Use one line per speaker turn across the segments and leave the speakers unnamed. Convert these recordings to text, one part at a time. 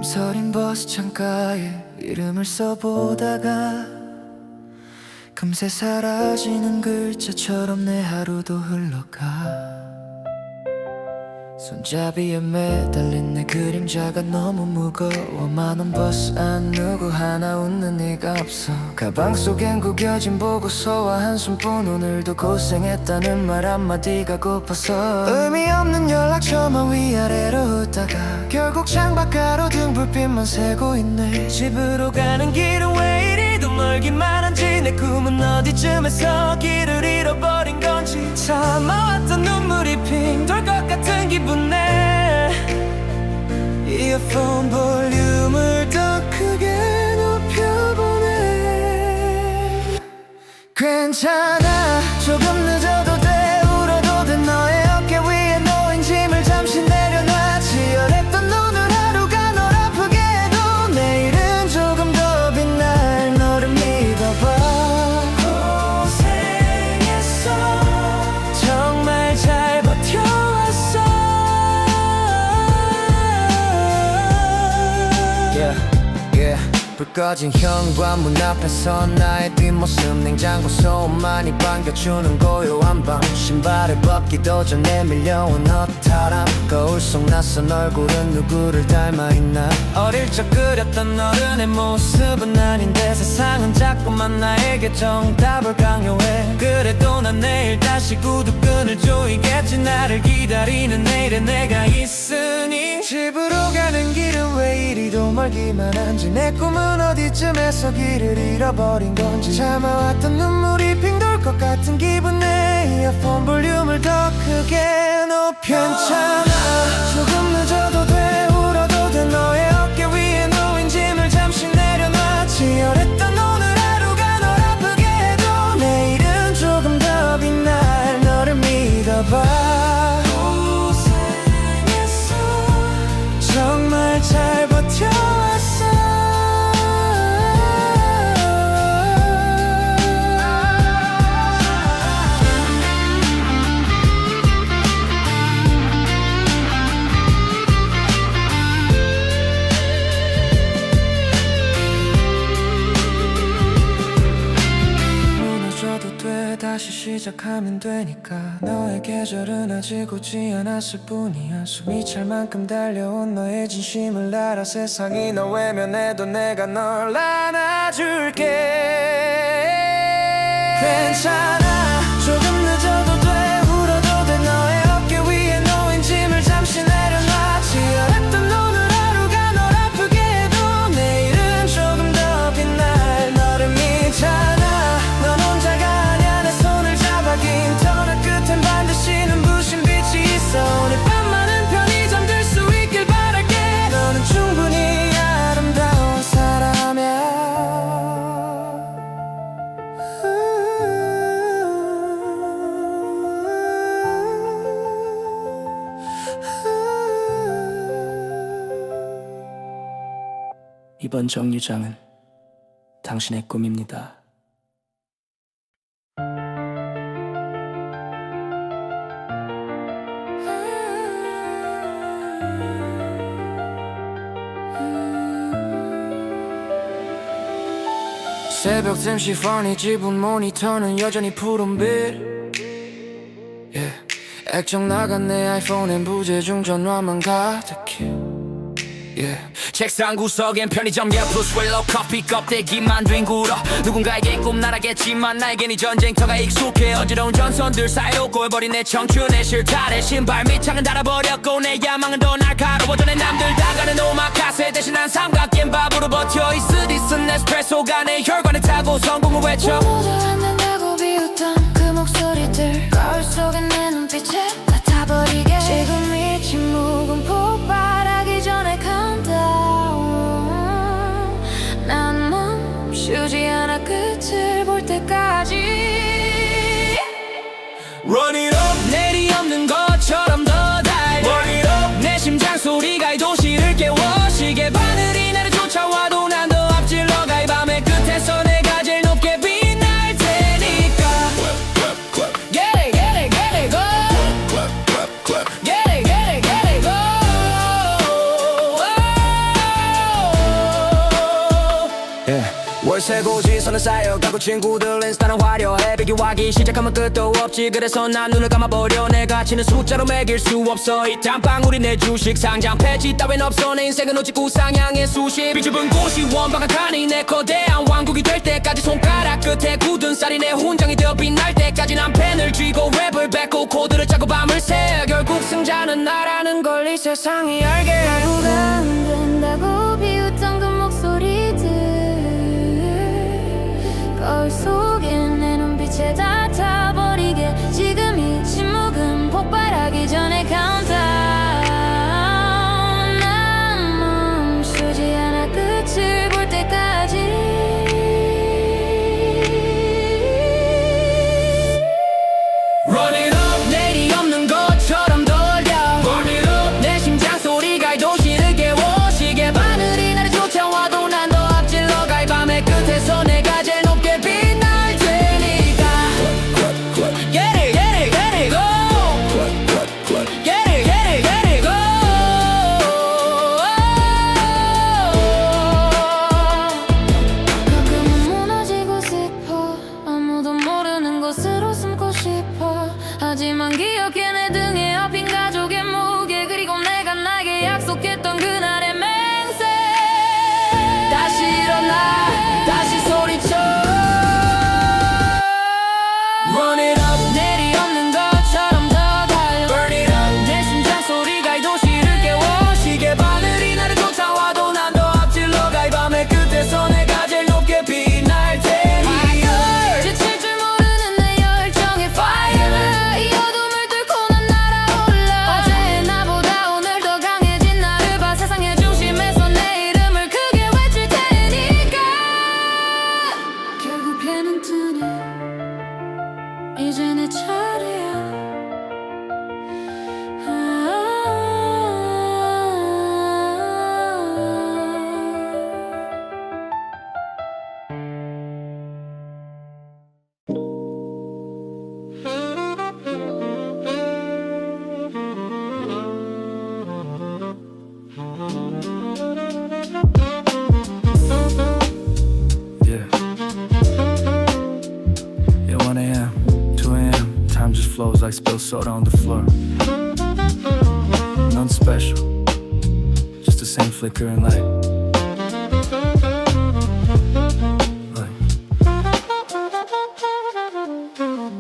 서린 버스 창가에 이름을 써보다가 금세 사라지는 글자처럼 내 하루도 흘러가. 손잡이에 매달린 내 그림자가 너무 무거워. 많은 버스 안 누구 하나 웃는 이가 없어. 가방 속엔 구겨진 보고서와 한숨뿐. 오늘도 고생했다는 말 한마디가 고파서 의미 없는 연락처만 위아래로 훑다가 결국 창밖가로 등불빛만 새고 있네. 집으로 가는 길은 왜 이리도 멀기만 한지. 내 꿈은 어디쯤에서 길을 잃어버린 건지. 참아왔던 눈물이 핑 돌 것 같은 기분에 이어폰 볼륨을 더 크게 높여보네. 괜찮아 조금 늦어도 돼. 울어도 돼. 너의 어깨 위에 놓인 짐을 잠시 내려놔. 치열했던 오늘 하루가 널 아프게 해도 내일은 조금 더 빛날 너를 믿어봐. 고생했어 정말 잘 버텨왔어. 불 꺼진 현관문 앞에서 나의 뒷모습. 냉장고 소음만이 반겨주는 고요한 밤. 신발을 벗기도 전에 밀려온 허탈함. 거울 속 낯선 얼굴은 누구를 닮아있나. 어릴 적 그렸던 어른의 모습은 아닌데 세상은 자꾸만 나에게 정답을 강요해. 그래도 난 내일 다시 구두끈을 조이겠지. 나를 기다리는 내일에 내가 있으니. 집으로 가는 길은 왜 이리도 멀기만 한지. 내 꿈은 어디쯤에서 길을 잃어버린 건지. 참아왔던 눈물이 핑 돌 것 같은 기분에 이어폰 볼륨을 더 크게 높여. 괜찮아 조금 늦어도 돼. 울어도 돼. 너의 어깨 위에 놓인 짐을 잠시 내려놔. 치열했던 오늘 하루가 널 아프게 해도 내일은 조금 더 빛날 너를 믿어봐. 고생했어 정말 잘 버텨왔어. 다시 시작하면 되니까. 너의 계절은 아직 오지 않았을 뿐이야. 숨이 찰 만큼 달려온 너의 진심을 알아. 세상이 너 외면해도 내가 널 안아줄게. 괜찮아 조금 늦어도 돼. 울어도 돼. 너의 어깨 위에 놓인 짐을 잠시 내려놔. 치열했던 오늘 하루가 널 아프게 해도 내일은 조금 더 빛날 너를 믿잖아. 넌 혼자가 아니야. 내 손을 잡아긴 터널 끝엔 반드시 눈부신 빛이 있어. 오늘 밤만은 편히 잠들 수 있길 바랄게. 너는 충분히 아름다운 사람이야.
이번 정류장은 당신의 꿈입니다.
새벽 심시퍼니 지분 모니터는 여전히 푸른빛. 액정 나간 내 아이폰엔 부재중 전화만 가득해.
책상 구석엔 편의점 예쁘 스웰러 커피 껍데기만 뒹굴어. 누군가에게 꿈나라겠지만 나에겐 이 전쟁터가 익숙해. 어지러운 전선들 사이로 꼬여버린 내 청춘의 실타래. 신발 밑창은 닳아버렸고 내 야망은 더 날카로워져. 내 남들 다 가는 오마카세 대신 난 삼각김 밥으로 버텨. 이 쓰디쓴 에스프레소가 내 혈관을 타고 성공을 외쳐.
모두 안된다고 비웃던 그 목소리들 거울 속에 내 눈빛에 다 타버리게. 지금 이 침묵은 폭발하기 전에 countdown. 난 멈추지 않아 끝을 볼 때까지.
Run it up 내리 없는 것처럼 더 달려. Run it up 내 심장 소리가 이 도시를 깨워. 시계 바늘이 나를 쫓아와도 난 더 앞질러가. 이 밤의 끝에서 내가 제일 높게 빛날 테니까. Get it, get it, get it, go. Get it, get it, get it, go. 어느새 고지서는 쌓여가고 친구들 인스타는 화려해 비교하기 시작하면 끝도 없지. 그래서 난 눈을 감아버려. 내 가치는 숫자로 매길 수 없어. 이 땀방울이 내 주식 상장 폐지 따윈 없어. 내 인생은 오직 우상향의 수십. 비좁은 곳이 원방한칸이 내 거대한 왕국이 될 때까지 손가락 끝에 굳은 쌀이 내 훈장이 되어 빛날 때까지 난 펜을 쥐고 랩을 뱉고 코드를 짜고 밤을 새. 결국 승자는 나라는 걸 이 세상이 알게.
바보가 안 된다고 비웃던 그 목소리들 거울 속에 내 눈빛에 다 타버리게. 지금 이 침묵은 폭발하기 전에 카운트다운. 난 멈추지 않아 끝을 볼 때까지.
Run it up 내일이 없는 것처럼 돌려. Burn it up 내 심장 소리가 이 도시를 깨워. 시계 바늘이 나를 쫓아와도 난 더 앞질러가. 이 밤의 끝에서 내가 제일 높게 빛날 테니까. Get it, get it, get it, go. Get it, get it, get it, go.
가끔은 무너지고 싶어. 아무도 모르는 곳으로 숨고 싶어. 하지만 기억해 내 등에 업힌 가족의 무게. 그리고 내가 나에게 약속했던 그날의 맹세.
다시 일어나 다시 소리쳐. Run it up
내일이 없는 것처럼 더 달려.
Burn it up 내 심장 소리가 이 도시를 깨워. 시계 바늘이 나를 쫓아와도 난 더 앞질러가. 이 밤의 끝에서 내가 제일 높게 빛날 테니까.
지칠 줄 모르는 내 열정의 fire. 이 어둠을 뚫고 난 날아올라. 어제의 나보다 오늘 더 강해진 나를 봐. 세상의 중심에서 내 이름을 크게 외칠 테니까. 결국 해는 뜨네. 이제 내 차례야.
Yeah. Yeah, 1 a.m., 2 a.m. Time just flows like spilled soda on the floor. Nothing special, just the same flickering light.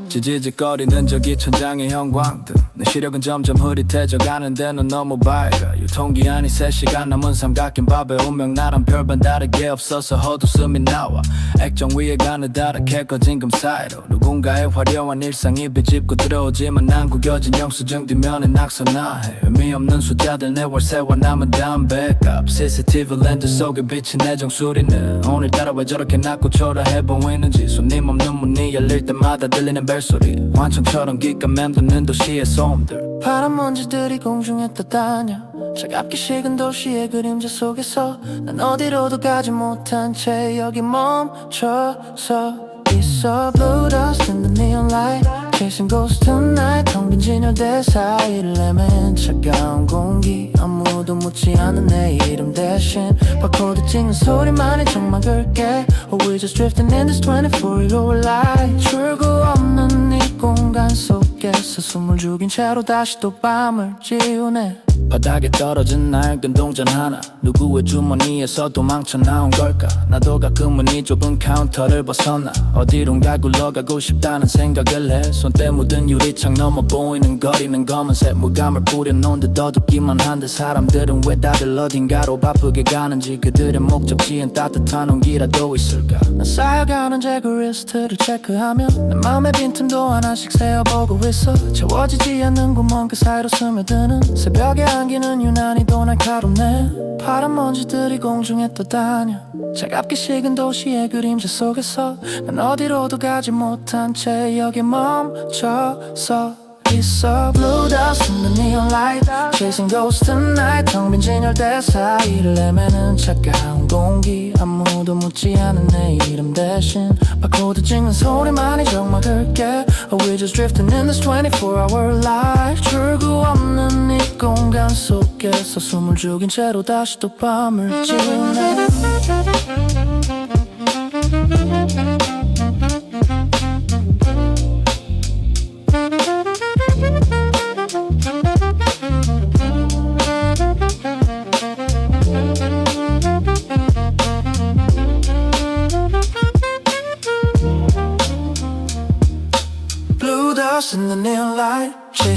지지직거리는 저기 천장의 형광등. 내 시력은 점점 흐릿해져가는데 넌 너무 밝아. 유통기한이 3시간 남은 삼각형 밥에 운명 나랑 별반 다르게 없어서 헛웃음이 나와. 액정 위에 가느다랗게 꺼진 금 사이로 누군가의 화려한 일상이 비집고 들어오지만 난 구겨진 영수증 뒷면에 낙서나해. 의미 없는 숫자들 내 월세와 남은 담배값. CCTV 렌즈 속에 비친 내 정수리는 오늘따라 왜 저렇게 낮고 초라해 보이는지. 손님 없는 문이 열릴 때마다 들리는 벨소리. 환청처럼 귓가 맴도는 도시의 소음들. 파란 먼지들이 공중에 떠다녀. 차갑게 식은 도시의 그림자 속에서 난 어디로도 가지 못한 채 여기 멈춰서 있어. Blue dust in the neon light, chasing ghosts tonight. 텅 빈 진열대 사이를 헤맨 차가운 공기. 아무도 묻지 않는 내 이름 대신 바코드 찍는 소리만이 정말 굵게. Or we just drifting in this 24-hour light. 출구 없는 이 공간 속에서 숨을 죽인 채로 다시 또 밤을 지우네. 바닥에 떨어진 낡은 동전 하나. 누구의 주머니에서 도망쳐 나온 걸까. 나도 가끔은 이 좁은 카운터를 벗어나 어디론가 굴러가고 싶다는 생각을 해. 손때 묻은 유리창 넘어 보이는 거리는 검은색 물감을 뿌려놓은 듯 어둡기만 한데 사람들은 왜 다들 어딘가로 바쁘게 가는지. 그들의 목적지엔 따뜻한 온기라도 있을까. 난 쌓여가는 체크리스트를 체크하며 내 맘의 빈틈도 하나씩 세어보고 있어. 채워지지 않는 구멍 그 사이로 스며드는 새벽의 향기는 유난히도 날카롭네. 파란 먼지들이 공중에 떠다녀. 차갑게 식은 도시의 그림자 속에서 난 어디로도 가지 못한 채 여기 멈춰서 있어. Blue dust in the neon light, chasing ghosts tonight. 텅 빈 진열대 사이를 헤매는 차가운 공기. 아무도 묻지 않은 내 이름 대신 바코드 찍는 소리만이 정말 굵게. Or we just drifting in this 24-hour life. 출구 없는 이 공간 속에서 숨을 죽인 채로 다시 또 밤을 지우네.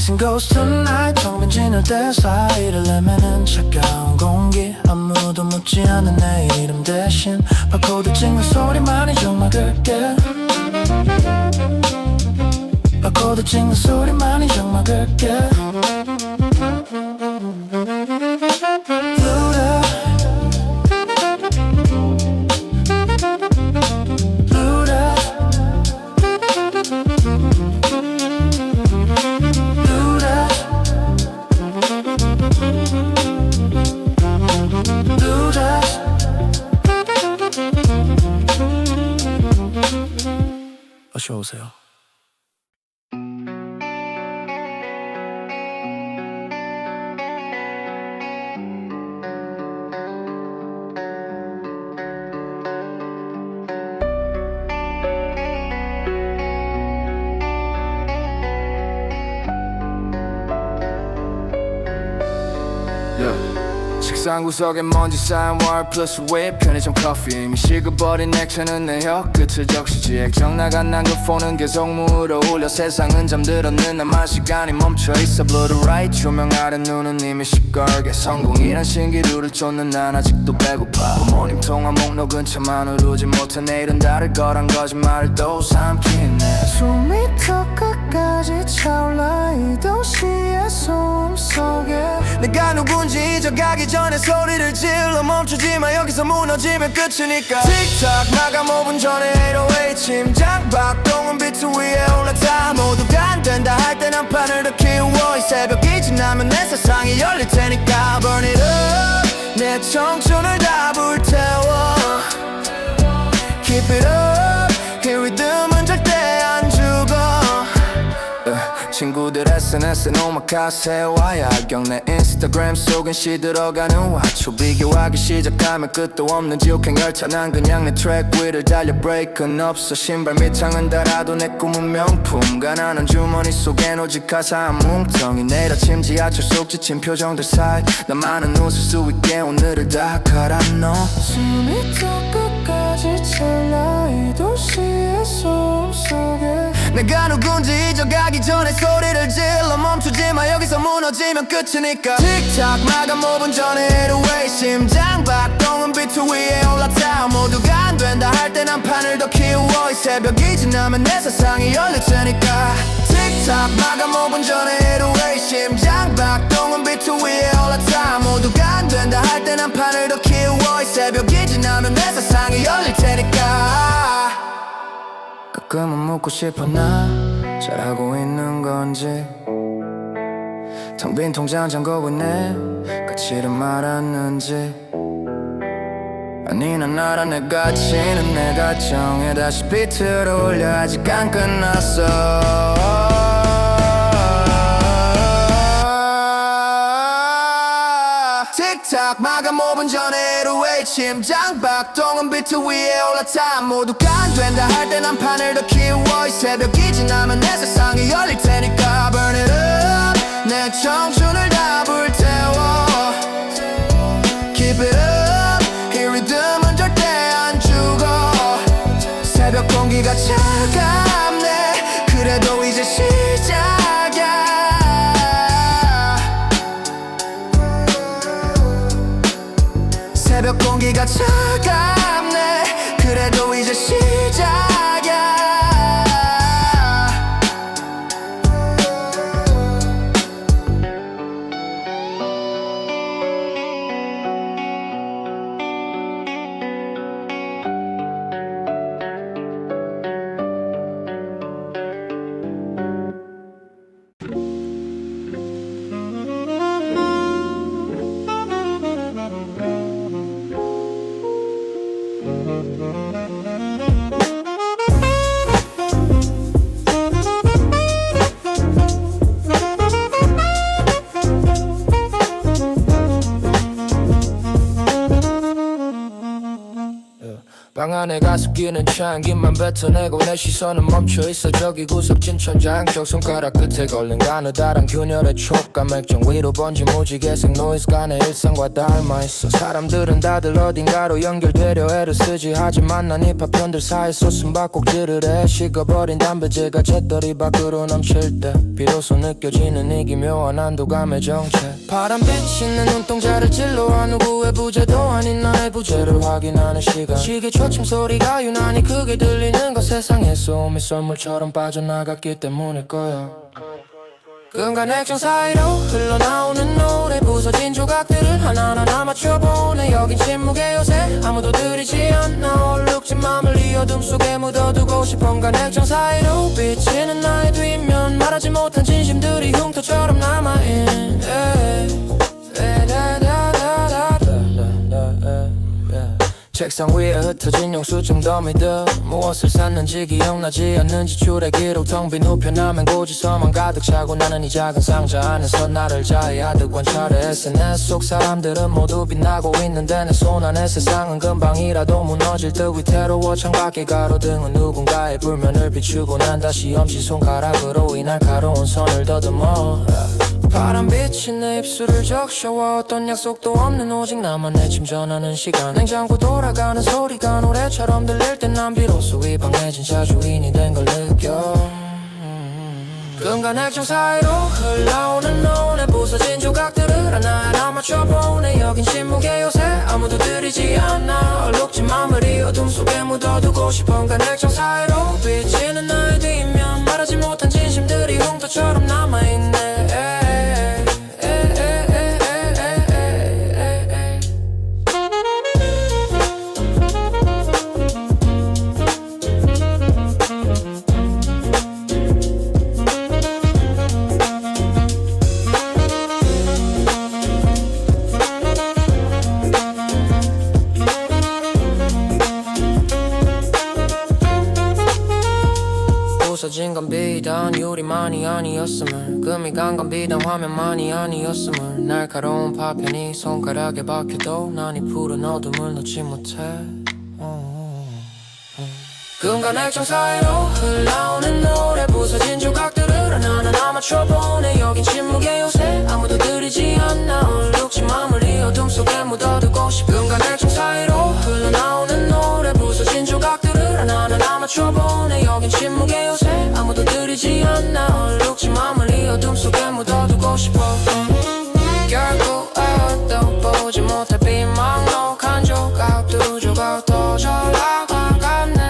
Missing ghost tonight 텅빈 지날 때 사이를 내매는 차가운 공기 아무도 묻지 않는 내 이름 대신 바코드 찍는 소리만이 정말 그게 바코드 찍는 소리만이 정말 그게 어서 오세요. 책상 구석에 먼지 쌓인 월 플러스 웹 편의점 커피 이미 식어버린 액체는 내 혀끝을 적시지 액정 나간 난그폰은 계속 무로 울려 세상은 잠들었는 나만 시간이 멈춰있어 Blue to right 조명 아래 눈은 이미 시뻘게 성공이란 신기루를 쫓는 난 아직도 배고파 부모님 통화 목록은 차마 누르지 못해 내일은 다를 거란 거짓말을 또 삼키네 숨이 턱 끝까지 차올라 이 도시의 소음 속에 내가 누군지 잊어가기 전에 소리를 질러 멈추지마 여기서 무너지면 끝이니까 틱탁 마감 5분 전에 808 심장 박동은 비트 위에 올라타 모두가 안 된다 할 땐 한 판을 더 키워 이 새벽이 지나면 내 세상이 열릴 테니까 Burn it up 내 청춘을 다 불태워 Keep it up 이 리듬은 절대 안 죽어 친구들 SNS에 오마카세 와야경 내 인스타그램 속엔 시들어가는 와초 비교하기 시작하면 끝도 없는 지옥행 열차 난 그냥 내 트랙 위를 달려 브레이크는 없어 신발 밑창은 달아도 내 꿈은 명품 가난한 주머니 속엔 오직 가사 한 뭉텅이 내일 아침 지하철 속 지친 표정들 사이 나만은 웃을 수 있게 오늘을 다 갈아넣어 숨이 턱 끝까지 찰나 이 도시의 소음 속에 내가 누군지 잊어가기 전에 소리를 질러 멈추지마 여기서 무너지면 끝이니까 틱탁 마감 5분 전에 808 심장 박동은 비트 위에 올라타 모두가 안 된다 할 땐 한 판을 더 키워 이 새벽이 지나면 내 세상이 열릴 테니까 틱탁 마감 5분 전에 808 심장 박동은 비트 위에 올라타 모두가 안 된다 할 땐 한 판을 더 키워 이 새벽이 지나면 내 세상이 열릴 테니까 가끔은 묻고 싶어 나 잘하고 있는 건지 텅 빈 통장 잠그고 내 가치를 말았는지 아니 난 알아 내 가치는 내가 정해 다시 비트를 올려 아직 안 끝났어 틱탁 마감 5분 전에 808 심장 박동은 비트 위에 올라타 모두가 안 된다 할 땐 한 판을 더 키워 이 새벽이 지나면 내 세상이 열릴 테니까 Burn it up 내 청춘을 다 불태워 Keep it up 이 리듬은 절대 안 죽어 새벽 공기가 차갑네 그래도 이제 시작이야 새벽 공기가 차갑네 그래도 이제 시작이야
방 안에 가습기는 향기만 뱉어내고 내 시선은 멈춰있어 저기 구석진 천장 쪽 손가락 끝에 걸린 가느다란 균열의 촉감 액정 위로 번진 무지개색 노이즈가 내 일상과 닮아있어 사람들은 다들 어딘가로 연결되려 애를 쓰지 하지만 난 힙합편들 사이에서 숨바꼭질을 해 식어버린 담배재가 재떨이 밖으로 넘칠 때 비로소 느껴지는 이 기묘한 안도감의 정체 파란빛 있는 눈동자를 찔러와 누구의 부재도 아닌 나의 부재를 확인하는 시간 시계 초침 소리가 유난히 크게 들리는 건 세상에 소음이 썰물처럼 빠져나갔기 때문일 거야 끈간 액정 사이로 흘러나오는 노래 부서진 조각들을 하나하나 맞춰보네 여긴 침묵의 요새 아무도 들이지 않아 얼룩진 맘을 이 어둠 속에 묻어두고 싶어 끈간 액정 사이로 비치는 나의 뒷면 말하지 못한 진심들이 흉터처럼 남아있네 책상 위에 흩어진 영수증 더미들 무엇을 샀는지 기억나지 않는 지출의 기록 텅 빈 우편함엔 고지서만 가득 차고 나는 이 작은 상자 안에서 나를 자해하듯 관찰해 SNS 속 사람들은 모두 빛나고 있는데 내 손 안에 세상은 금방이라도 무너질 듯 위태로워 창밖에 가로등은 누군가의 불면을 비추고 난 다시 엄지손가락으로 이 날카로운 선을 더듬어 파란빛이 내 입술을 적셔와 어떤 약속도 없는 오직 나만의 침전하는 시간 냉장고 돌아가는 소리가 노래처럼 들릴 땐 난 비로소 이 방의 진짜 주인이 된 걸 느껴 끈간 액정 사이로 흘러오는 노래 부서진 조각들을 하나하나 맞춰보네 여긴 침묵의 요새 아무도 들이지 않아 얼룩진 맘을 이 어둠 속에 묻어두고 싶어 끈간 액정 사이로 비치는 나의 뒷면 말하지 못한 진심들이 흉터처럼 남아있네 부서진 건 비단 유리만이 아니었음을 금이 간 건 비단 화면만이 아니었음을 날카로운 파편이 손가락에 박혀도 난 이 푸른 어둠을 놓지 못해 끈간 액정 사이로 흘러오는 노래 부서진 조각들을 하나하나 맞춰보네 여긴 침묵의 요새 아무도 들이지 않아 얼룩진 맘을 이 어둠 속에 묻어두고 싶어 끈간 액정 사이로 흘러나오는 노래 부서진 조각들을 하나하나 맞춰보네 여긴 침묵의 요새 아무도 들이지 않아 얼룩진 맘을 이 어둠 속에 묻어두고 싶어 결국 아무도 보지 못할 비망록한 조각 두 조각 더 전락하네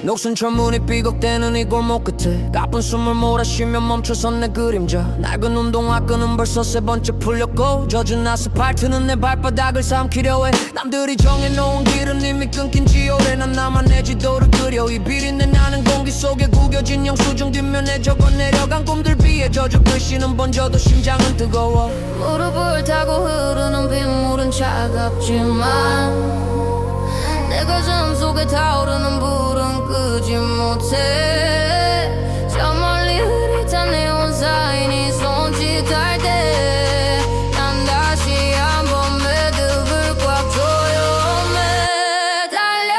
녹슨 천문이 삐걱대는 이 골목 끝에 가쁜 숨을 몰아쉬며 멈춰선 내 그림자 낡은 운동화 끈은 벌써 세 번째 풀렸고 젖은 아스팔트는 내 발바닥을 삼키려 해 남들이 정해놓은 길은 이미 끊긴 지 오래 난 나만의 지도를 그려 이 비린내 나는 공기 속에 구겨진 영수증 뒷면에 적어 내려간 꿈들 비에 저주 글씨는 번져도 심장은 뜨거워
무릎을 타고 흐르는 빗물은 차갑지만 내 가슴 속에 타오르는 불은 끄지 못해 저 멀리 흐릿한 네온 사인이 손짓할 때 난 다시 한번 매듭을 꽉 조여 매달려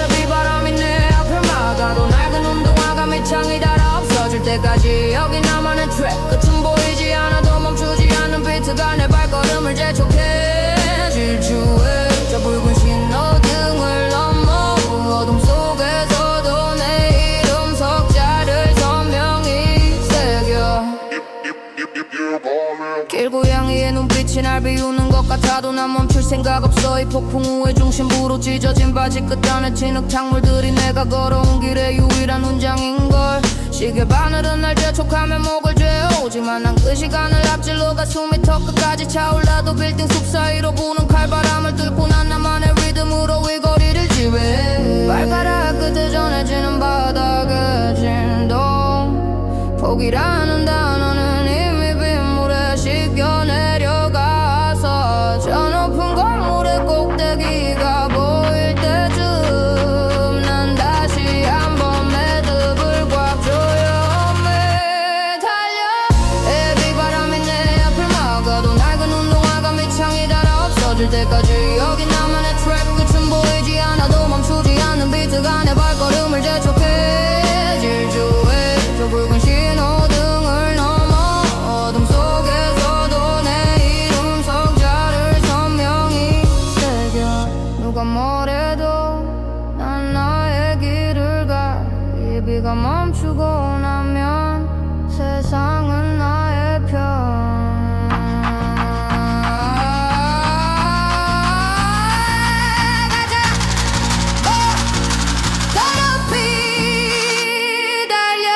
비바람이 내 앞을 막아도 낡은 운동화가 밑창이 달아 없어질 때까지 여기 나만의 트랙 끝은 보이지 않아도 멈추지 않는 비트가 내 발걸음을 재촉해 질주해 저 붉은 신호등을 넘어 같아도 난 멈출 생각 없어. 이 폭풍 우의 중심부로 찢어진 바지 끝 안에 진흙탕물들이 내가 걸어온 길의 유일한 훈장인걸. 시계 바늘은 날 재촉하며 목을 죄오지만 난 그 시간을 앞질러 가숨이 턱 끝까지 차올라도 빌딩 숲 사이로 부는 칼바람을 뚫고 난 나만의 리듬으로 이 거리를 지배해. 발가락 끝에 전해지는 바닥의 진동. 포기라는 단어는 이미 빗물에 씻겨 내려가서 저 높은 건물의 꼭대기가 보일 때쯤 난 다시 한번 매듭을 꽉 조여매 달려. 애비바람이 내 앞을 막아도 낡은 운동화가 밑창이 닳아 없어질 때까지 여기 나만의 트랙 끝은 보이지 않아도 멈추지 않는 비트가 내 발걸음을 재촉해. 질주해 저 붉은 신호등을 넘어 어둠 속에서도 내 이름 석자를 선명히 새겨. 누가 뭐래도 난 나의 길을 가. 이 비가 멈추고 나면 세상은 나의 편. 더 높이 달려.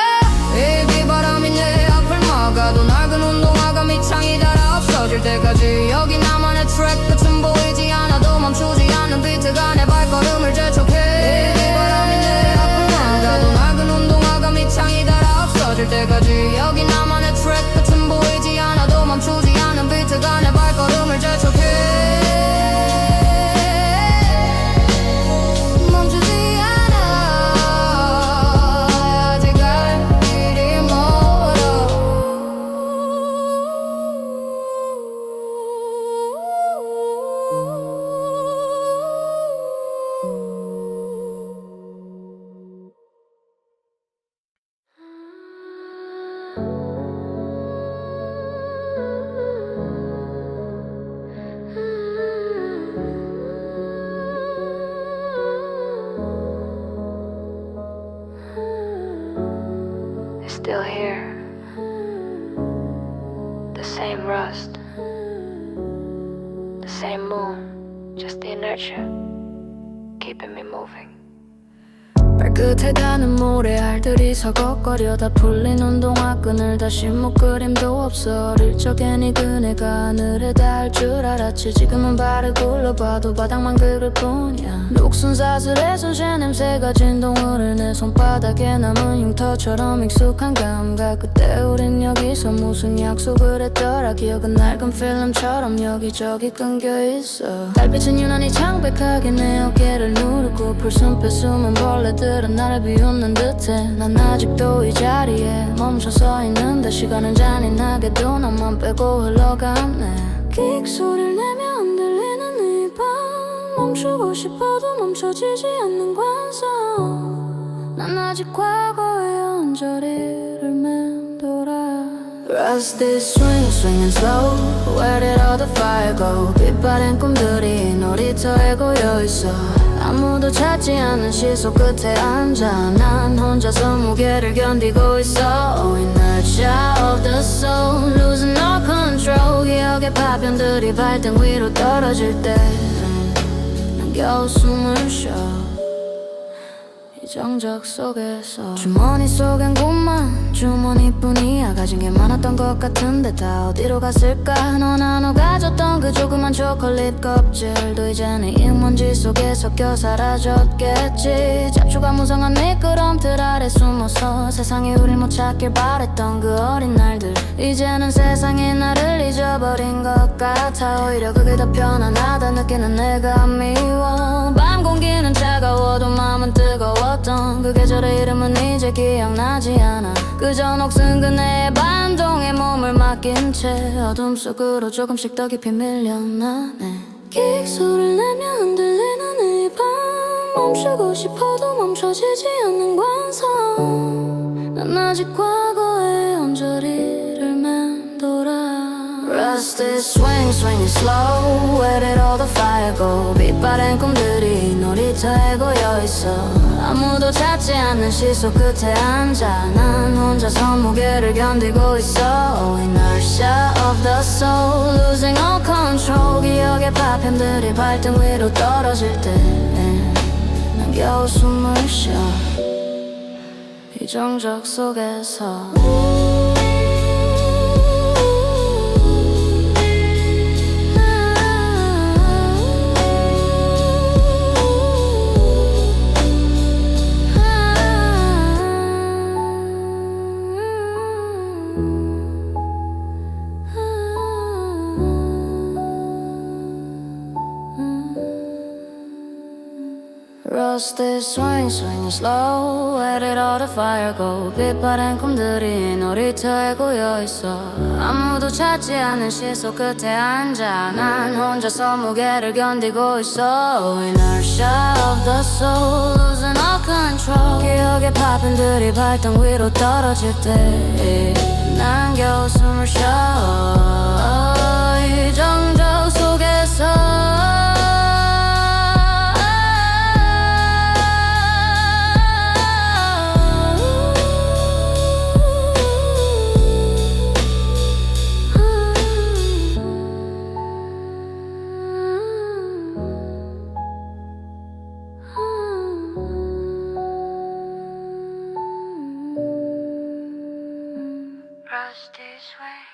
이 비바람이 내 앞을 막아도 낡은 운동화가 밑창이 닳아 없어질 때까지 여기 나만의 트랙 끝은 보이지 않아도 멈추지 않는 비트가 내 발걸음을 재촉해. 이 비바람이 내 앞을 막아도 낡은 운동화가 밑창이 닳아 없어질 때까지 여기 나만의 트랙 끝은 보이지 않아도 멈추지 않는 비트가 내 발걸음을 재촉해. 멈추지 않아. 아직 갈 길이 멀어.
It's still here. The same rust. The same moon. Just the inertia. Keeping me moving.
발끝에 닿는 모래알들이 서걱거려다 풀린 운동화 끈을 다시 묶으림도 없어. 어릴 적엔 이 그네가 하늘에 닿을 줄 알았지. 지금은 발을 굴러봐도 바닥만 긁을 뿐이야. 녹슨 사슬의 손실 냄새가 진동을 내 손바닥에 남은 흉터처럼 익숙한 감각. 그때 우린 여기서 무슨 약속을 했더라. 기억은 낡은 필름처럼 여기저기 끊겨있어. 달빛은 유난히 창백하게 내 어깨를 누르고 풀숲에 숨은 벌레들은 나를 비웃는 듯해. 난 아직도 이 자리에 멈춰서 있는데 시간은 잔인하게도 나만 빼고 흘러가네. 끽 소리를 내며 안 들리는 이 밤. 멈추고 싶어도 멈춰지지 않는 관성. 난 아직 과거의 언저리를 맴돌아. Rusty swing, swinging slow. Where did all the fire go? 빛바랜 꿈들이 놀이터에 고여있어. 아무도 찾지 않는 시소 끝에 앉아 난 혼자서 무게를 견디고 있어. Inertia of the soul, losing all control. 기억의 파편들이 발등 위로 떨어질 때 난 겨우 숨을 쉬어. 이 정적 속에서 주머니 속엔 꿈만 주머니뿐이야. 가진 게 많았던 것 같은데 다 어디로 갔을까. 넌 나눠 가졌던 그 조그만 초콜릿 껍질도 이제는 인먼지 속에 섞여 사라졌겠지. 잡초가 무성한 미끄럼틀 아래 숨어서 세상이 우릴 못 찾길 바랬던 그 어린 날들 이제는 세상이 나를 잊어버린 것 같아. 오히려 그게 더 편안하다 느끼는 내가 미워. 밤 공기는 차가워도 마음은 뜨거웠던 그 계절의 이름은 이제 기억나지 않아. 그저 녹슨 그네의 반동에 몸을 맡긴 채 어둠 속으로 조금씩 더 깊이 밀려나네. 끽 소리를 내며 흔들리는 이 밤. 멈추고 싶어도 멈춰지지 않는 관성. 난 아직 과거의 언저리를 맴돌아. Rush this swing, swing it slow. Where did all the fire go? 빛바랜 꿈들이 놀이터에 고여있어. 아무도 찾지 않는 시속 끝에 앉아 난 혼자서 무게를 견디고 있어. Inertia of the soul, losing all control. 기억의 파편들이 발등 위로 떨어질 때 난 겨우 숨을 쉬어. 이 정적 속에서 Rusty swing, swing slow. Where did all the fire go? 빛바랜 꿈들이 놀이터에 고여있어. 아무도 찾지 않는 시속 끝에 앉아 난 혼자서 무게를 견디고 있어. Inertia of the soul, losing all control. 기억의 파편들이 발등 위로 떨어질 때 난 겨우 숨을 쉬어. 이 정적 속에서 Rusty swing.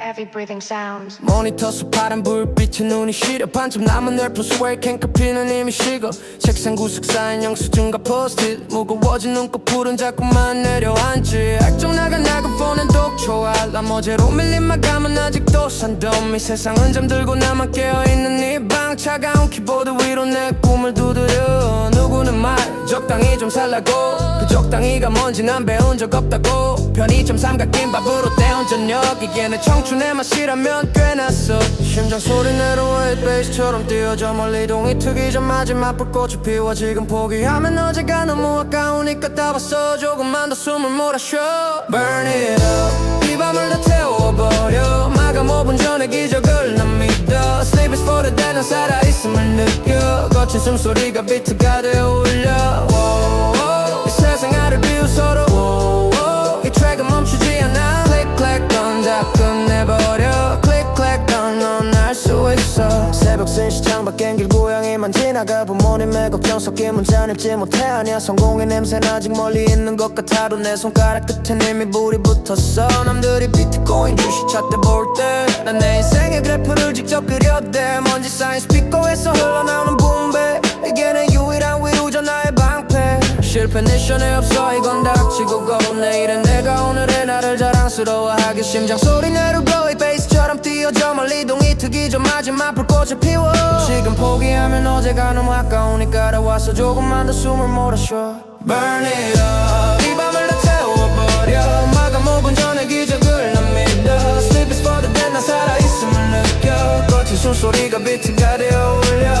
Heavy breathing sounds.
모니터 속 파란 불빛에 눈이 시려 반쯤 남은 널프 스웨이 캔커피는 이미 식어. 책상 구석 쌓인 영수증과 포스트잇 무거워진 눈꺼풀은 자꾸만 내려앉지. 액정 나간 폰엔 독초 알람 어제로 밀린 마감은 아직도 산더미. 세상은 잠들고 나만 깨어있는 이 방 차가운 키보드 위로 내 꿈을 두드려. 누구는 말 적당히 좀 살라고 그 적당히가 뭔지 난 배운 적 없다고. 편의점 삼각김밥으로 때운 저녁 이게 내 청춘의 맛이라면 꽤 났어. 심장 소리 내려와 베이스처럼 뛰어져 멀리 동이 트기 전 마지막 불꽃이 피워. 지금 포기하면 어제가 너무 아까우니까 다 봤어. 조금만 더 숨을 몰아쉬어. Burn it up 이 밤을 다 태워버려. 마감 5분 전에 기적을 난 믿어. Sleep is for the dead 난 살아있음을 느껴. 거친 숨소리가 비트가 되어 울려. 이 세상 아를 비웃어도 이 트랙은 멈추지 않아. 클릭 클릭 넌 다 끝내버려. 클릭 클릭 넌 알 수 있어. 새벽 3시 창밖엔 길고양이만 지나가. 부모님의 걱정 섞인 문자 읽지 못해 아냐. 성공의 냄새는 아직 멀리 있는 것 같아도 내 손가락 끝엔 이미 불이 붙었어. 남들이 비트코인 주식 찾대 볼 때 난 내 인생의 그래프를 직접 그렸대. 먼지 쌓인 스피커에서 흘러나오는 붐배 이게 내 유일한 위로자 나의 방패. 실패 미션에 없어 이건 닥치고 고. 내일은 내가 오늘의 나를 자랑스러워하게. 심장 소리 내려고 이 베이스처럼 뛰어져 멀리 동이 트기 전 마지막 불꽃을 피워. 지금 포기하면 어제가 너무 아까우니까 나와서 조금만 더 숨을 몰아쉬어. Burn it up 이 밤을 다 태워버려. 마감 5분 전에 기적을 난 믿어. Sleep is for the dead 난 살아있음을 느껴. 거친 숨소리가 비트가 되어 울려.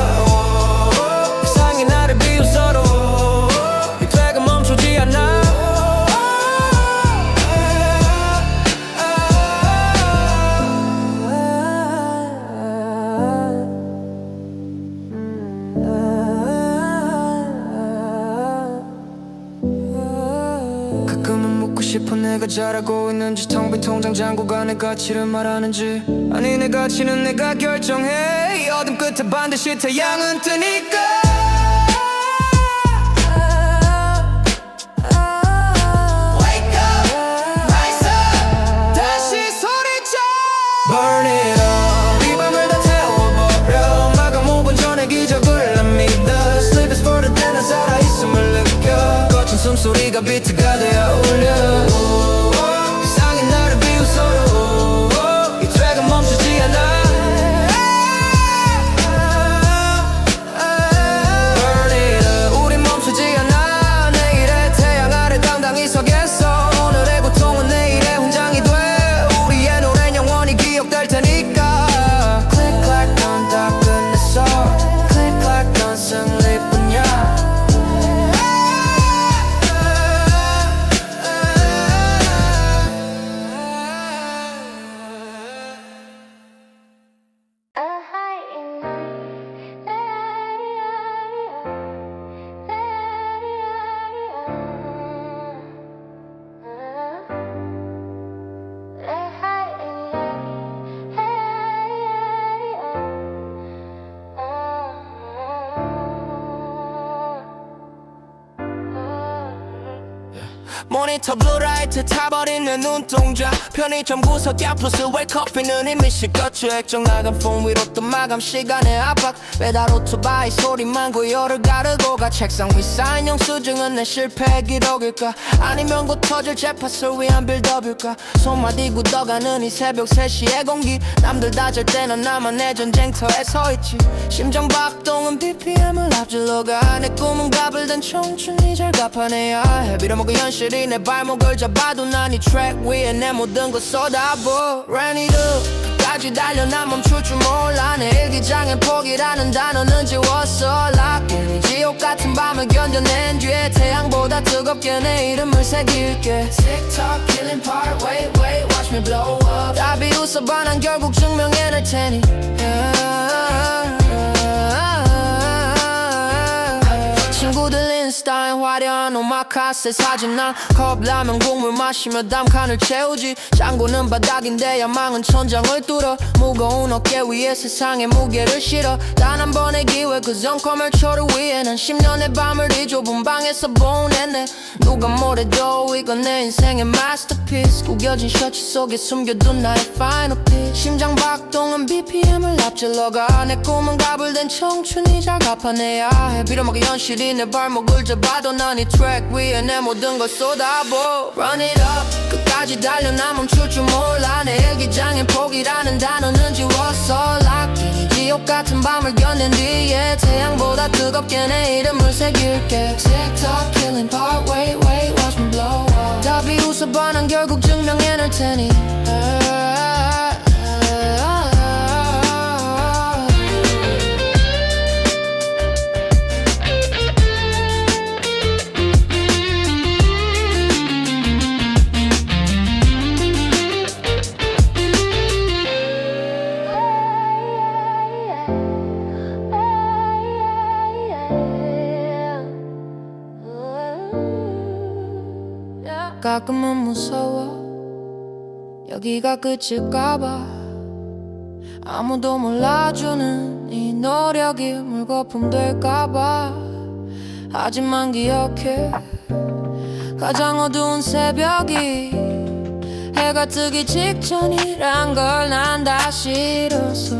세상이 나를 비웃어도 이 트랙은 멈추지 않아. 가끔은 묻고 싶어 내가 잘하고 있는지. 텅 빈 통장 잔고가 내 가치를 말하는지. 아니 내 가치는 내가 결정해. 이 어둠 끝에 반드시 태양은 뜨니까. Wake up, rise up, 다시 소리쳐. Burn it up 이 밤을 다 태워버려. 마감 5분 전에 기적을 난 믿어. Sleep is for the dead 난 살아있음을 느껴. 거친 숨소리가 비트가 되어 울려. 세상이 나를 비웃어도 이 트랙은 멈추지 않아. 모니터 블루라이트 타버린 내 눈동자 편의점 구석 야프스 왜 커피는 이미 식었죠 액정 나간 폰 위로 또 마감 시간의 압박 배달 오토바이 소리만 고요를 가르고 가 책상 위 쌓인 영수증은 내 실패 기록일까 아니면 곧 터질 재파설 위한 빌더블까 손마디 굳어가는 이 새벽 3시의 공기 남들 다 잘 때는 나만 내 전쟁터에 서있지 심장 박동은 BPM을 앞질러 가 내 꿈은 갑을 든 청춘이 잘 갚아내야 해 빌어먹은 현실이 내 발목을 잡아도 난 이 트랙 위에 내 모든 걸 쏟아부어 Run it up 끝까지 달려 난 멈출 줄 몰라 내 일기장엔 포기라는 단어는 지웠어 Lock in 이 지옥 같은 밤을 견뎌낸 뒤에 태양보다 뜨겁게 내 이름을 새길게 Tick-tock killing part wait wait watch me blow up 답이 웃어봐 난 결국 증명해낼 테니 친구들 인스타에 화려한 오마카세 사진 난 컵라면 국물 마시며 담칸을 채우지 짱구는 바닥인데 야망은 천장을 뚫어 무거운 어깨 위에 세상의 무게를 실어 단 한 번의 기회 그 정커멀초를 위해 난 10년의 밤을 이 좁은 방에서 보냈네 누가 뭐래도 이건 내 인생의 마스터피스 구겨진 셔츠 속에 숨겨둔 나의 파이널 pitch 심장 박동은 BPM을 앞질러 가내 꿈은 갑을 댄 청춘이 잘 갚아내야 해 빌어먹은 현실이 내 발목을 잡아도 난 이 트랙 위에 내 모든 걸 쏟아부어 Run it up 끝까지 달려 난 멈출 줄 몰라 내 일기장엔 포기라는 단어는 지웠어 Lock in 이 지옥 같은 밤을 견딘 뒤에 태양보다 뜨겁게 내 이름을 새길게 Tick-tock killing part wait wait watch me blow up 답이 웃어봐 난 결국 증명해낼 테니 가끔은 무서워 여기가 끝일까봐 아무도 몰라주는 이 노력이 물거품 될까봐 하지만 기억해 가장 어두운 새벽이 해가 뜨기 직전이란 걸 난 다 싫어서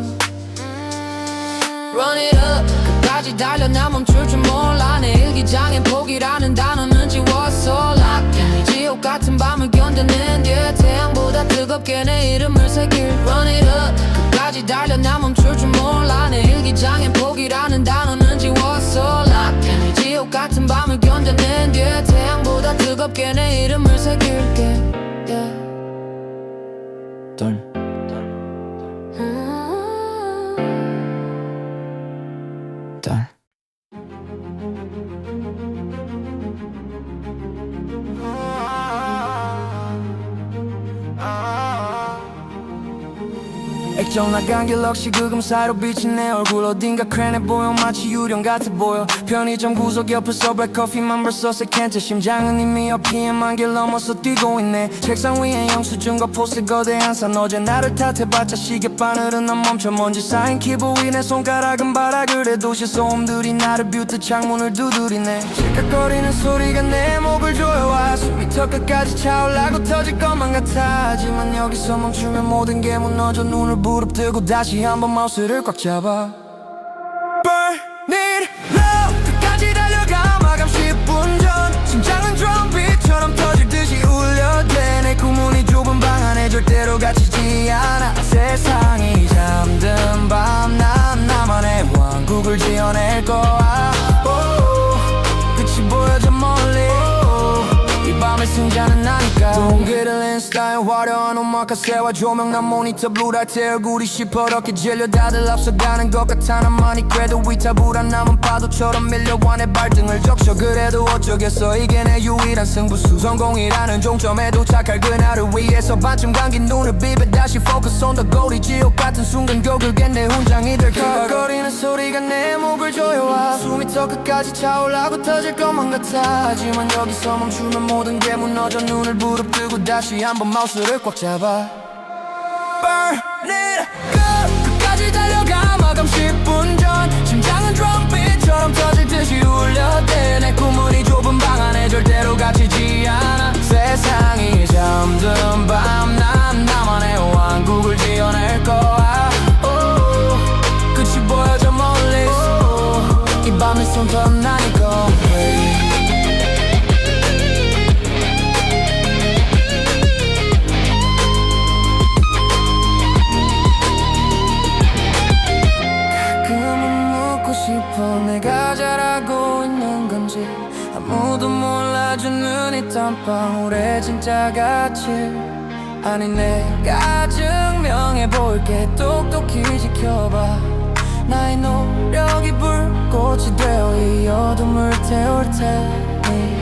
Run it up 끝까지 달려 난 멈출 줄 몰라 내 일기장엔 포기라는 단어는 지웠어 Lock in 이 지옥 같은 밤을 견뎌낸 뒤에 태양보다 뜨겁게 내 이름을 새길 Run it up 끝까지 달려 난 멈출 줄 몰라 내 일기장엔 포기라는 단어는 지웠어 Lock in 이 지옥 같은 밤을 견뎌낸 뒤에 태양보다 뜨겁게 내 이름을 새길게 yeah.
덜 딸 액정 나간 갤럭시 그금 사이로 비친 내 얼굴 어딘가 크랜해 보여 마치 유령 같아 보여 편의점 구석 옆에서 블랙커피만 벌써 세 캔째 심장은 이미 RPM 1000개 넘어서 뛰고 있네 책상 위에 영수증과 포스트 거대한 산 어제 나를 탓해봤자 시계바늘은 안 멈춰 먼지 쌓인 키보드 위 내 손가락은 바닥을 해 도시 소음들이 나를 뷰트 창문을 두드리네 찔깍거리는 소리가 내 목을 조여와 숨이 턱끝까지 차올라고 터질 것만 같아 하지만 여기서 멈추면 모든 게 무너져 눈을 부릅뜨고 다시 한번 마우스를 꽉 잡아 Burn it low 끝까지 달려가 마감 10분 전 심장은 드럼빗처럼 터질 듯이 울려대 내 꿈은 이 좁은 방 안에 절대로 갇히지 않아 세상이 잠든 밤 난 나만의 왕국을 지어낼 거야 끝이 보여져 멀리 이 밤의 승자는 나니까 동그란 인스타에 화려한 오마카세와 조명 난 모니터 블루라이트 얼굴이 시퍼렇게 질려 다들 앞서가는 것 같아 나만이 그래도 위타불안 남은 파도처럼 밀려와 내 발등을 적셔 그래도 어쩌겠어 이게 내 유일한 승부수 성공이라는 종점에 도착할 그날을 위해서 반쯤 감긴 눈을 비벼 다시 focus on the goal 이 지옥 같은 순간 결국엔 내 훈장이 될 거리는 소리가 내 목을 조여와 숨이 턱 끝까지 차올라고 터질 것만 같아 하지만 여기서 멈추면 모든 게 무너져 눈을 부릅뜨고 다시 한번 마우스를 꽉 잡아 Burn it up 끝까지 달려가 마감 10분 전 심장은 드럼빗처럼 터질 듯이 울려대 내 꿈은 이 좁은 방 안에 절대로 갇히지 않아
한 방울의 진짜 가치 아니 내가 증명해볼게 똑똑히 지켜봐 나의 노력이 불꽃이 되어 이 어둠을 태울 테니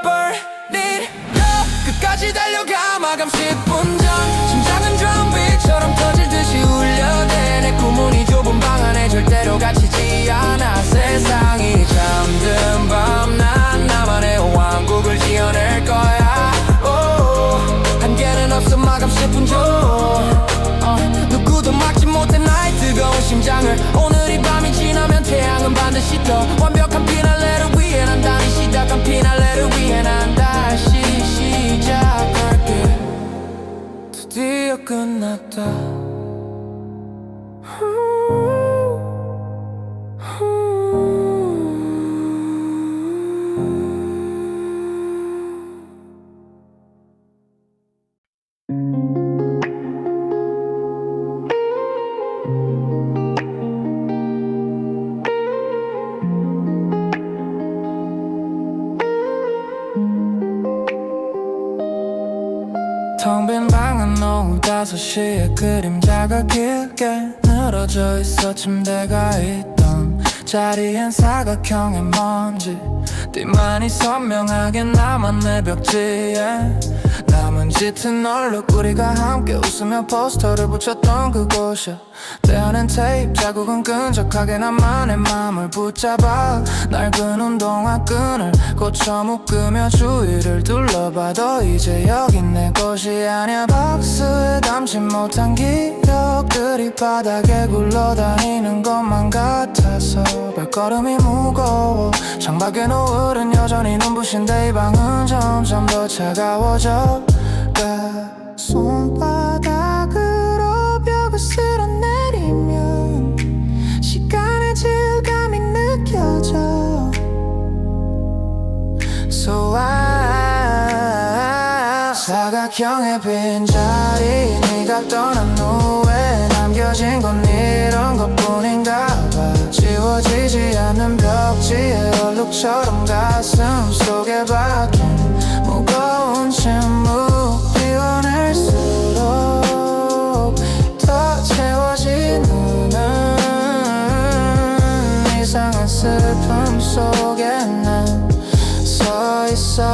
Burn it up 끝까지 달려가 마감 10분 전 심장은 드럼빗처럼 터질 듯이 울려대 내 꿈은 이 좁은 방 안에 절대로 갇히지 않아 세상이 잠든 밤 난 나만의 왕국을 지어낼 거야 한계는 없어 마감 10분 전 누구도 막지 못해 나의 뜨거운 심장을 오늘 이 밤이 지나면 태양은 반드시 떠 완벽한 피날레를 위해 난 다시 시작한 피날레를 위해 난 다시 시작할게 드디어 끝났다 텅 빈 방은 오후 5시에 그림자가 길게 늘어져 있어 침대가 있던 자리엔 사각형의 먼지 띠만이 선명하게 남아 내 벽지에 남은 짙은 얼룩 우리가 함께 웃으며 포스터를 붙였던 그곳이야 떼어낸 테이프 자국은 끈적하게 나만의 맘을 붙잡아 낡은 운동화 끈을 고쳐 묶으며 주위를 둘러봐도 이제 여긴 내 곳이 아니야 박스에 담지 못한 기억들이 바닥에 굴러다니는 것만 같아서 발걸음이 무거워 창밖에 노을은 여전히 눈부신데 이 방은 점점 더 차가워져 손바닥으로 벽을 쓸어내리면 시간의 질감이 느껴져 So 사각형의 빈자리 네가 떠난 후에 남겨진 건 이런 것뿐인가 봐 지워지지 않는 벽지에 얼룩처럼 가슴 속에 박힌 무거운 침묵 비워낼수록 더 채워지는 이상한 슬픔 속에 난 서 있어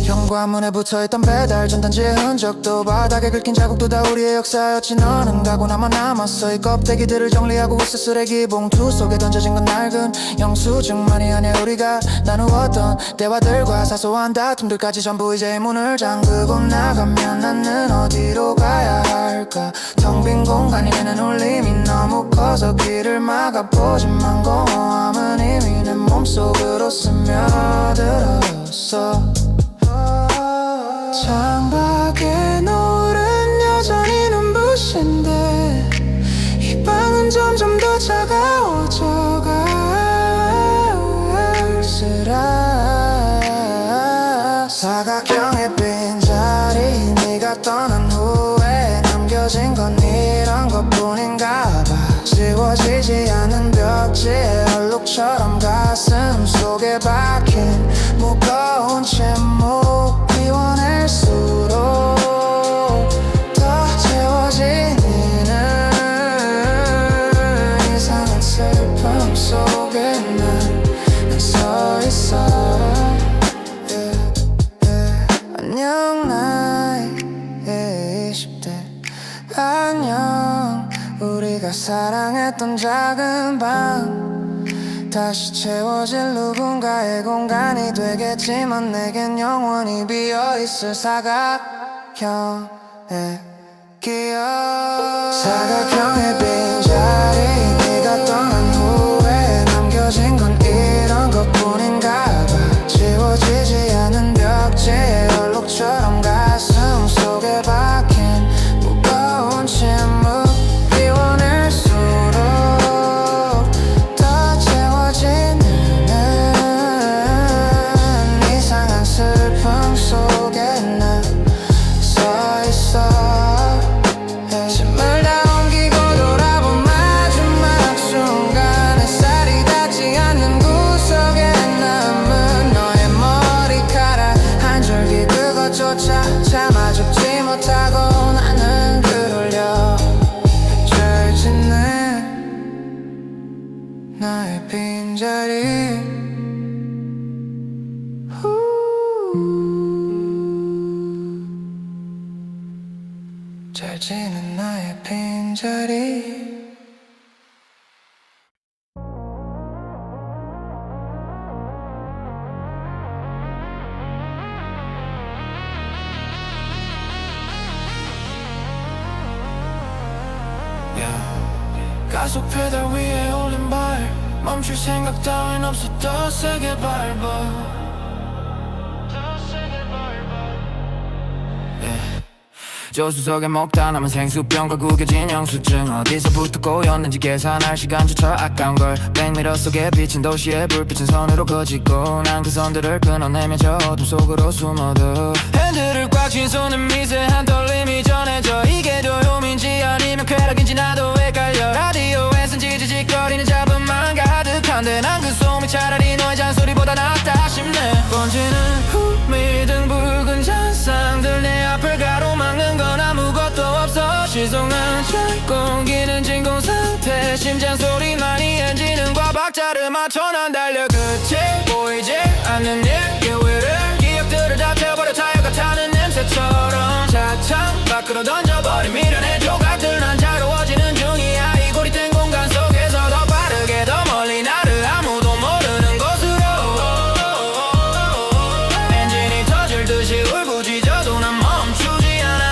현관문에 붙어있던 배달 전단지의 흔적도 바닥에 긁힌 자국도 다 우리의 역사였지 너는 가고 나만 남았어 이 껍데기들을 정리하고 있어 쓰레기 봉투 속에 던져진 건 낡은 영수증만이 아니야 우리가 나누었던 대화들과 사소한 다툼들까지 전부 이제 문을 잠그고 나가면 나는 어디로 가야 할까 텅 빈 공간이 내는 울림이 너무 커서 길을 막아보지만 공허함은 이미 내 몸속으로 스며들었어 창밖에 노을은 여전히 눈부신데 이 방은 점점 더 차가워져가 사각형의 빈자리 네가 떠난 후에 남겨진 건 이런 것뿐인가 봐 지워지지 않은 벽지에 얼룩처럼 가슴 속에 박힌 무거운 침묵 비워낼수록 더 채워지는 이상한 슬픔 속에 난 서 있어 안녕 나의 20대 안녕 우리가 사랑했던 작은 방 다시 채워질 누군가의 공간이 되겠지만 내겐 영원히 비어있을 사각형의 기억 사각형의 빈자리 네가 떠난 후에 남겨진 건 이런 것뿐인가 봐 지워지지 않은 벽지에 얼룩처럼 가슴 속에 박힌 무거운 침묵 비워낼수록 더 채워지는 이상한 슬픔 속에 난 서 있어 짐을 다 옮기고도 쏟아지는 나의 빈자리 가속 페달 위에 올린 발 멈출 생각 따윈 없어 더 세게 밟아
조수석에 먹다 남은 생수병과 구겨진 영수증 어디서부터 꼬였는지 계산할 시간조차 아까운 걸 백미러 속에 비친 도시의 불빛은 선으로 커지고 난 그 선들을 끊어내며 저 어둠 속으로 숨어도 핸들을 꽉 쥔 손은 미세한 떨림이 전해져 이게 도움인지 아니면 쾌락인지 나도 헷갈려 라디오에선 지지직거리는 잡음만 가득한데 난 그 소음이 차라리 너의 잔소리보다 낫다 싶네 번지는 후미등 붉은 잔상들 내 앞을 가로막는 건 아무것도 없어 시송은 찰 공기는 진공 상태 심장 소리만이 엔진음과 박자를 맞춰 난 달려 끝이 보이지 않는 일 기회를 기억들을 다 태워버려 타이어가 타는 냄새처럼 차창 밖으로 던져버린 미련의 조각들 난 자유로워지는 중이야 이 고립된 공간 속에서 더 빠르게 더 멀리 나를 아무도 모르는 곳으로 엔진이 터질 듯이 울부짖어도 난 멈추지 않아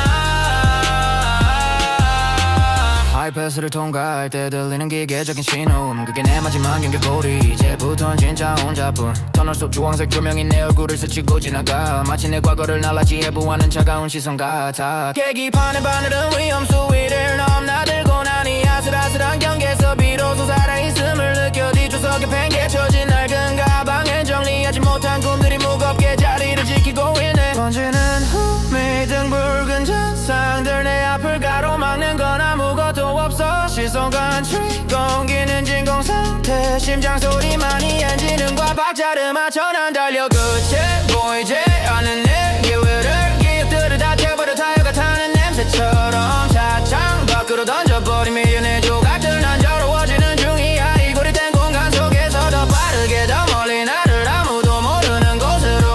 하이패스를 통과할 때 들리는 기계적인 신호음 그게 내 마지막 연결고리 이제부턴 진짜 혼자뿐 터널 속 주황색 조명이 내 얼굴을 스치고 지나가 마치 내 과거를 날라지에 보하는 차가운 시선 같아 계기판의 바늘은 위험 수위를 넘나들고 나니 아슬아슬한 경계에서 비로소 살아있음을 느껴 뒷좌석에 팽개쳐진 낡은 가방엔 정리하지 못한 꿈들이 무겁게 자리를 지키고 있네 번지는 후미등 붉은 잔상들 내 앞을 가로막는 건 아무것도 없어 시선 간출 공기는 진공 상태 심장 소리만이 엔진음과 박자를 맞춰 난 달려 끝이 보이지 않는 내 기회를 기억들을 다 태워버려 타이어가 타는 냄새처럼 차창 밖으로 던져버린 미련의 조각들 난 자유로워지는 중이야 이 고립된 공간 속에서 더 빠르게 더 멀리 나를 아무도 모르는 곳으로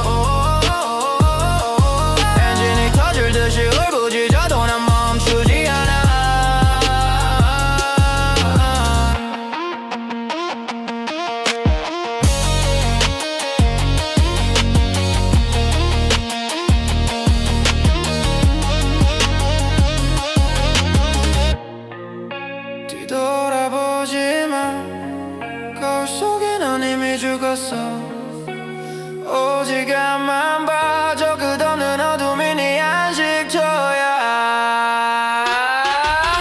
엔진이 터질 듯이 울부짖어도 난 멈추지 않아 뒤돌아보지만 거울 속에 넌 이미 죽었어 오직 앞만 봐줘 끝없는 어둠이 네 안식처야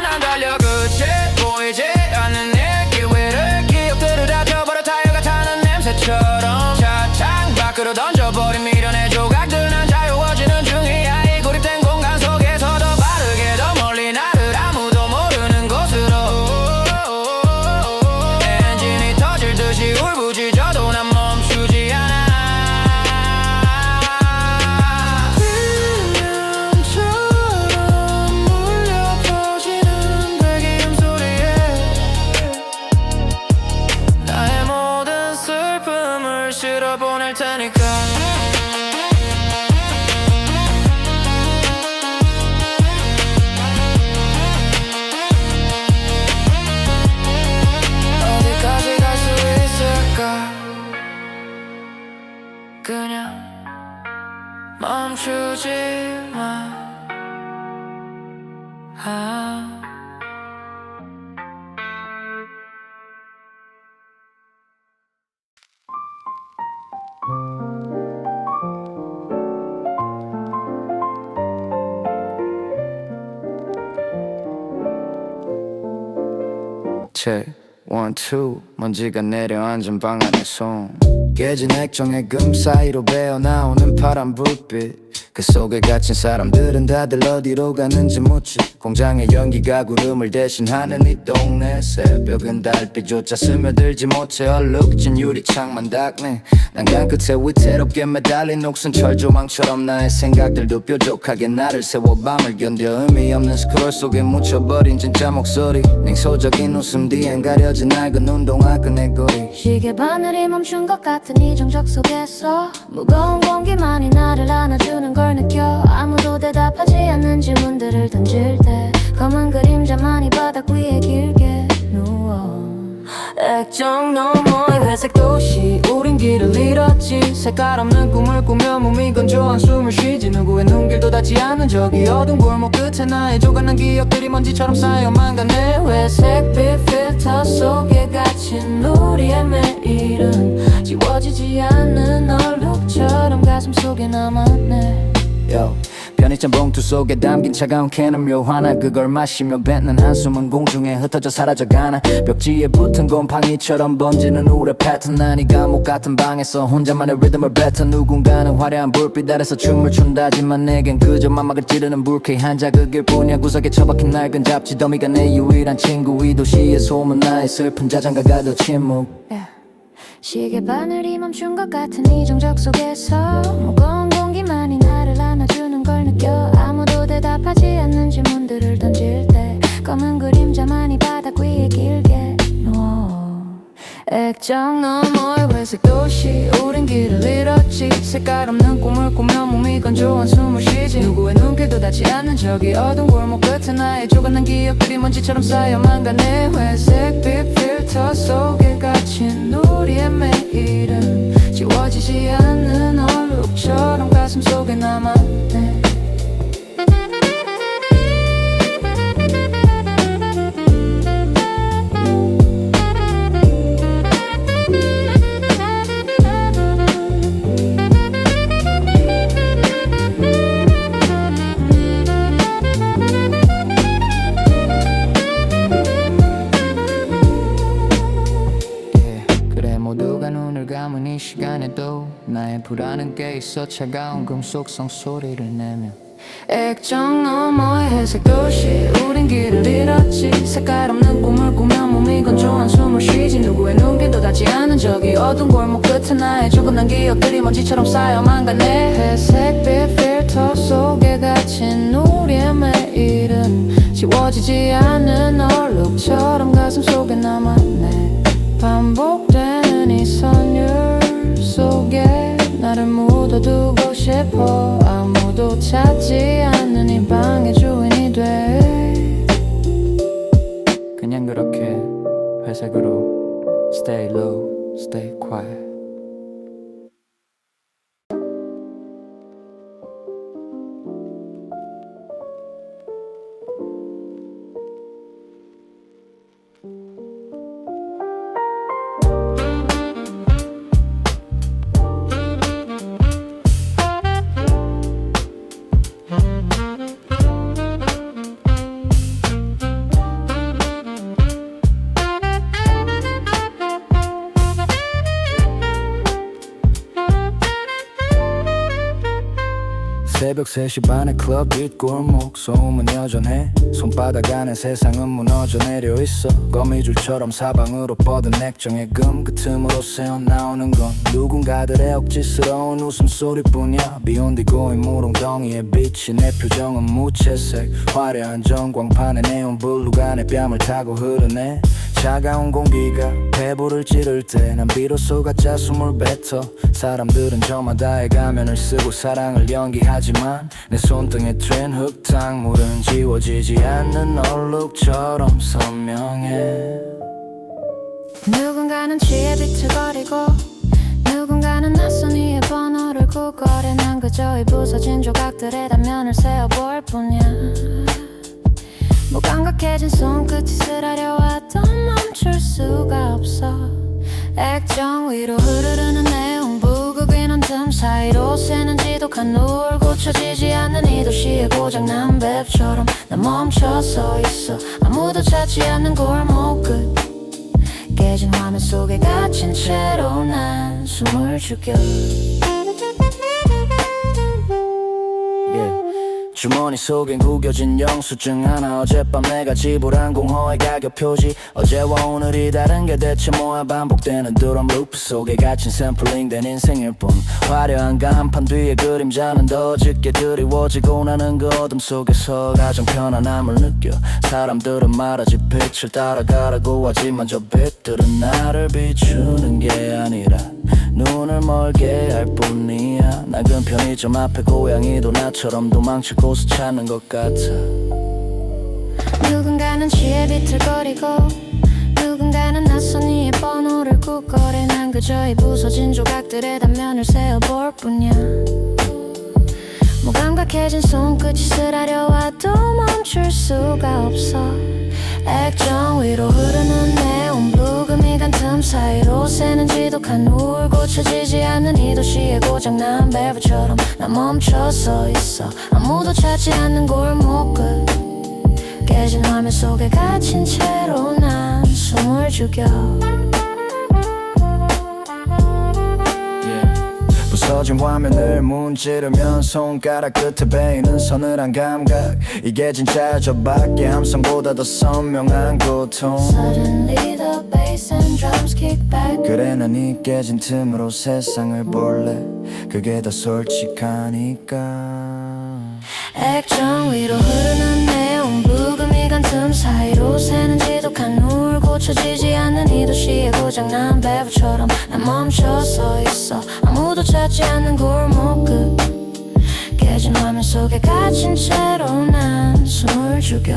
난 달려 끝이 보이지 않는 내 기회를 기억들을 다 태워버려 타이어가 타는 냄새처럼 차창 밖으로 던져버린 미련의 조각들 난 자유워지는 중이야 이 고립된 공간 속에서 더 빠르게 더 멀리 나를 아무도 모르는 곳으로 엔진이 터질 듯이 울부짖어도 난 멈추지 않아 필름처럼 울려 퍼지는 배기음 소리에 나의 모든 슬픔을 실어보낼 테니까 어디까지 갈 수 있을까 그냥 멈추지 마
체크 1, 2 먼지가 내려앉은 방 안의 손 깨진 액정의 금 사이로 배어나오는 파란 불빛 그 속에 갇힌 사람들은 다들 어디로 가는지 묻지 공장의 연기가 구름을 대신하는 이 동네 새벽은 달빛조차 스며들지 못해 얼룩진 유리창만 닦네 난간 끝에 위태롭게 매달린 옥슨 철조망처럼 나의 생각들도 뾰족하게 나를 세워 밤을 견뎌 의미 없는 스크롤 속에 묻혀버린 진짜 목소리 냉소적인 웃음 뒤엔 가려진 낡은 운동화 끈의 고리
시계 바늘이 멈춘 것 같은 이 정적 속에서 무거운 공기만이 나를 안아주는 걸 걸 느껴 아무도 대답하지 않는 질문들을 던질 때 검은 그림자만이 바닥 위에 길게 누워 액정 너머의 회색 도시 우린 길을 잃었지 색깔 없는 꿈을 꾸며 몸이 건조한 숨을 쉬지 누구의 눈길도 닿지 않는 저기 어두운 골목 끝에 나의 조각난 기억들이 먼지처럼 쌓여만 가네 회색빛 필터 속에 갇힌 우리의 매일은 지워지지 않는 얼룩처럼 가슴 속에 남았네
Yo. 편의점 봉투 속에 담긴 차가운 캔 음료 하나 그걸 마시며 뱉는 한숨은 공중에 흩어져 사라져가나 벽지에 붙은 곰팡이처럼 번지는 우울의 패턴 난 이 감옥 같은 방에서 혼자만의 리듬을 뱉어 누군가는 화려한 불빛 아래서 춤을 춘다지만 내겐 그저 만막을 찌르는 불쾌한 자극일 뿐이야 구석에 처박힌 낡은 잡지 더미가 내 유일한 친구 이 도시의 소문 나의 슬픈 자장가가 더 침묵
시계 바늘이 멈춘 것 같은 이 정적 속에서 무거운 공기만이 나를 안아주는 걸 느껴 아무도 대답하지 않는 질문들을 던질 때 검은 그림자만이 바닥 위에 길게 누워 액정 너머의 회색 도시 우린 길을 잃었지 색깔 없는 꿈을 꾸며 몸이 건조한 숨을 쉬지 누구의 눈길도 닿지 않는 저기 어두운 골목 끝에 나의 조각난 기억들이 먼지처럼 쌓여만 가네 회색빛 필터 속에 갇힌 우리의 매일은 지워지지 않는 얼룩처럼 가슴 속에 남았네
모두가 눈을 감은 이 시간에도 나의 불안은 꽤 있어 차가운 금속성 소리를 내며
액정 너머의 회색 도시 우린 길을 잃었지 색깔 없는 꿈을 꾸며 몸이 건조한 숨을 쉬지 누구의 눈길도 닿지 않는 저기 어두운 골목 끝에 나의 조금난 기억들이 먼지처럼 쌓여만 가네 회색빛 필터 속에 갇힌 우리의 매일은 지워지지 않는 얼룩처럼 가슴 속에 남았네 반복되는 이 선율 속에 나를 묻어두고 싶어 아무도 찾지 않는 이 방의 주인이 돼
그냥 그렇게 회색으로 Stay low, stay quiet 새벽 3시 반에 클럽 뒷골목 소음은 여전해 손바닥 안에 세상은 무너져 내려 있어 거미줄처럼 사방으로 뻗은 액정의 금 그 틈으로 새어나오는 건 누군가들의 억지스러운 웃음소리뿐이야 비온 뒤 고인 물웅덩이에 비친 내 표정은 무채색 화려한 전광판에 네온 블루가 내 뺨을 타고 흐르네 차가운 공기가 배부를 찌를 때 난 비로소 가짜 숨을 뱉어 사람들은 저마다의 가면을 쓰고 사랑을 연기하지만 내 손등에 트인 흙탕물은 지워지지 않는 얼룩처럼 선명해
누군가는 취해 비틀거리고 누군가는 낯선 이의 번호를 구걸해 난 그저 이 부서진 조각들의 단면을 세어볼 뿐이야 무감각해진 손끝이 쓰라려와도 멈출 수가 없어 액정 위로 흐르는 내용 부극인 한 틈 사이로 새는 지독한 노을 고쳐지지 않는 이 도시의 고장난 맵처럼 난 멈춰 서 있어 아무도 찾지 않는 골목 끝 깨진 화면 속에 갇힌 채로 난 숨을 죽여
주머니 속엔 구겨진 영수증 하나 어젯밤 내가 지불한 공허의 가격 표지 어제와 오늘이 다른 게 대체 뭐야 반복되는 드럼 루프 속에 갇힌 샘플링된 인생일 뿐 화려한 간판 뒤에 그림자는 더 짙게 드리워지고 나는 그 어둠 속에서 가장 편안함을 느껴 사람들은 말하지 빛을 따라가라고 하지만 저 빛들은 나를 비추는 게 아니라 눈을 멀게 할 뿐이야. 낡은 편의점 앞에 고양이도 나처럼 도망칠 곳을 찾는 것 같아.
누군가는 취해 비틀거리고 누군가는 낯선 이의 번호를 꾹거려. 난 그저 이 부서진 조각들의 단면을 세어볼 뿐이야. 무감각해진 손끝이 쓰라려와도 멈출 수가 없어. 액정 위로 흐르는 네온 부금이 간 틈 사이로 새는 지독한 우울. 고쳐지지 않는 이 도시의 고장난 밸브처럼 난 멈춰서 있어. 아무도 찾지 않는 골목 끝 깨진 화면 속에 갇힌 채로 난 숨을 죽여.
부서진 화면을 문지르면 손가락 끝에 베이는 서늘한 감각. 이게 진짜 저밖에 함성보다 더 선명한 고통.
Suddenly the bass and drums kick back.
그래 난 이 깨진 틈으로 세상을 볼래. 그게 더 솔직하니까.
액정 위로 흐르는 네온 부금이 간 틈 사이로 새는 지독한 우울. 고쳐지지 않는 이 도시의 고장난 밸브처럼 난 멈춰서 있어. 아무도 찾지 않는 골목 끝 깨진 화면 속에 갇힌 채로 난 숨을 죽여.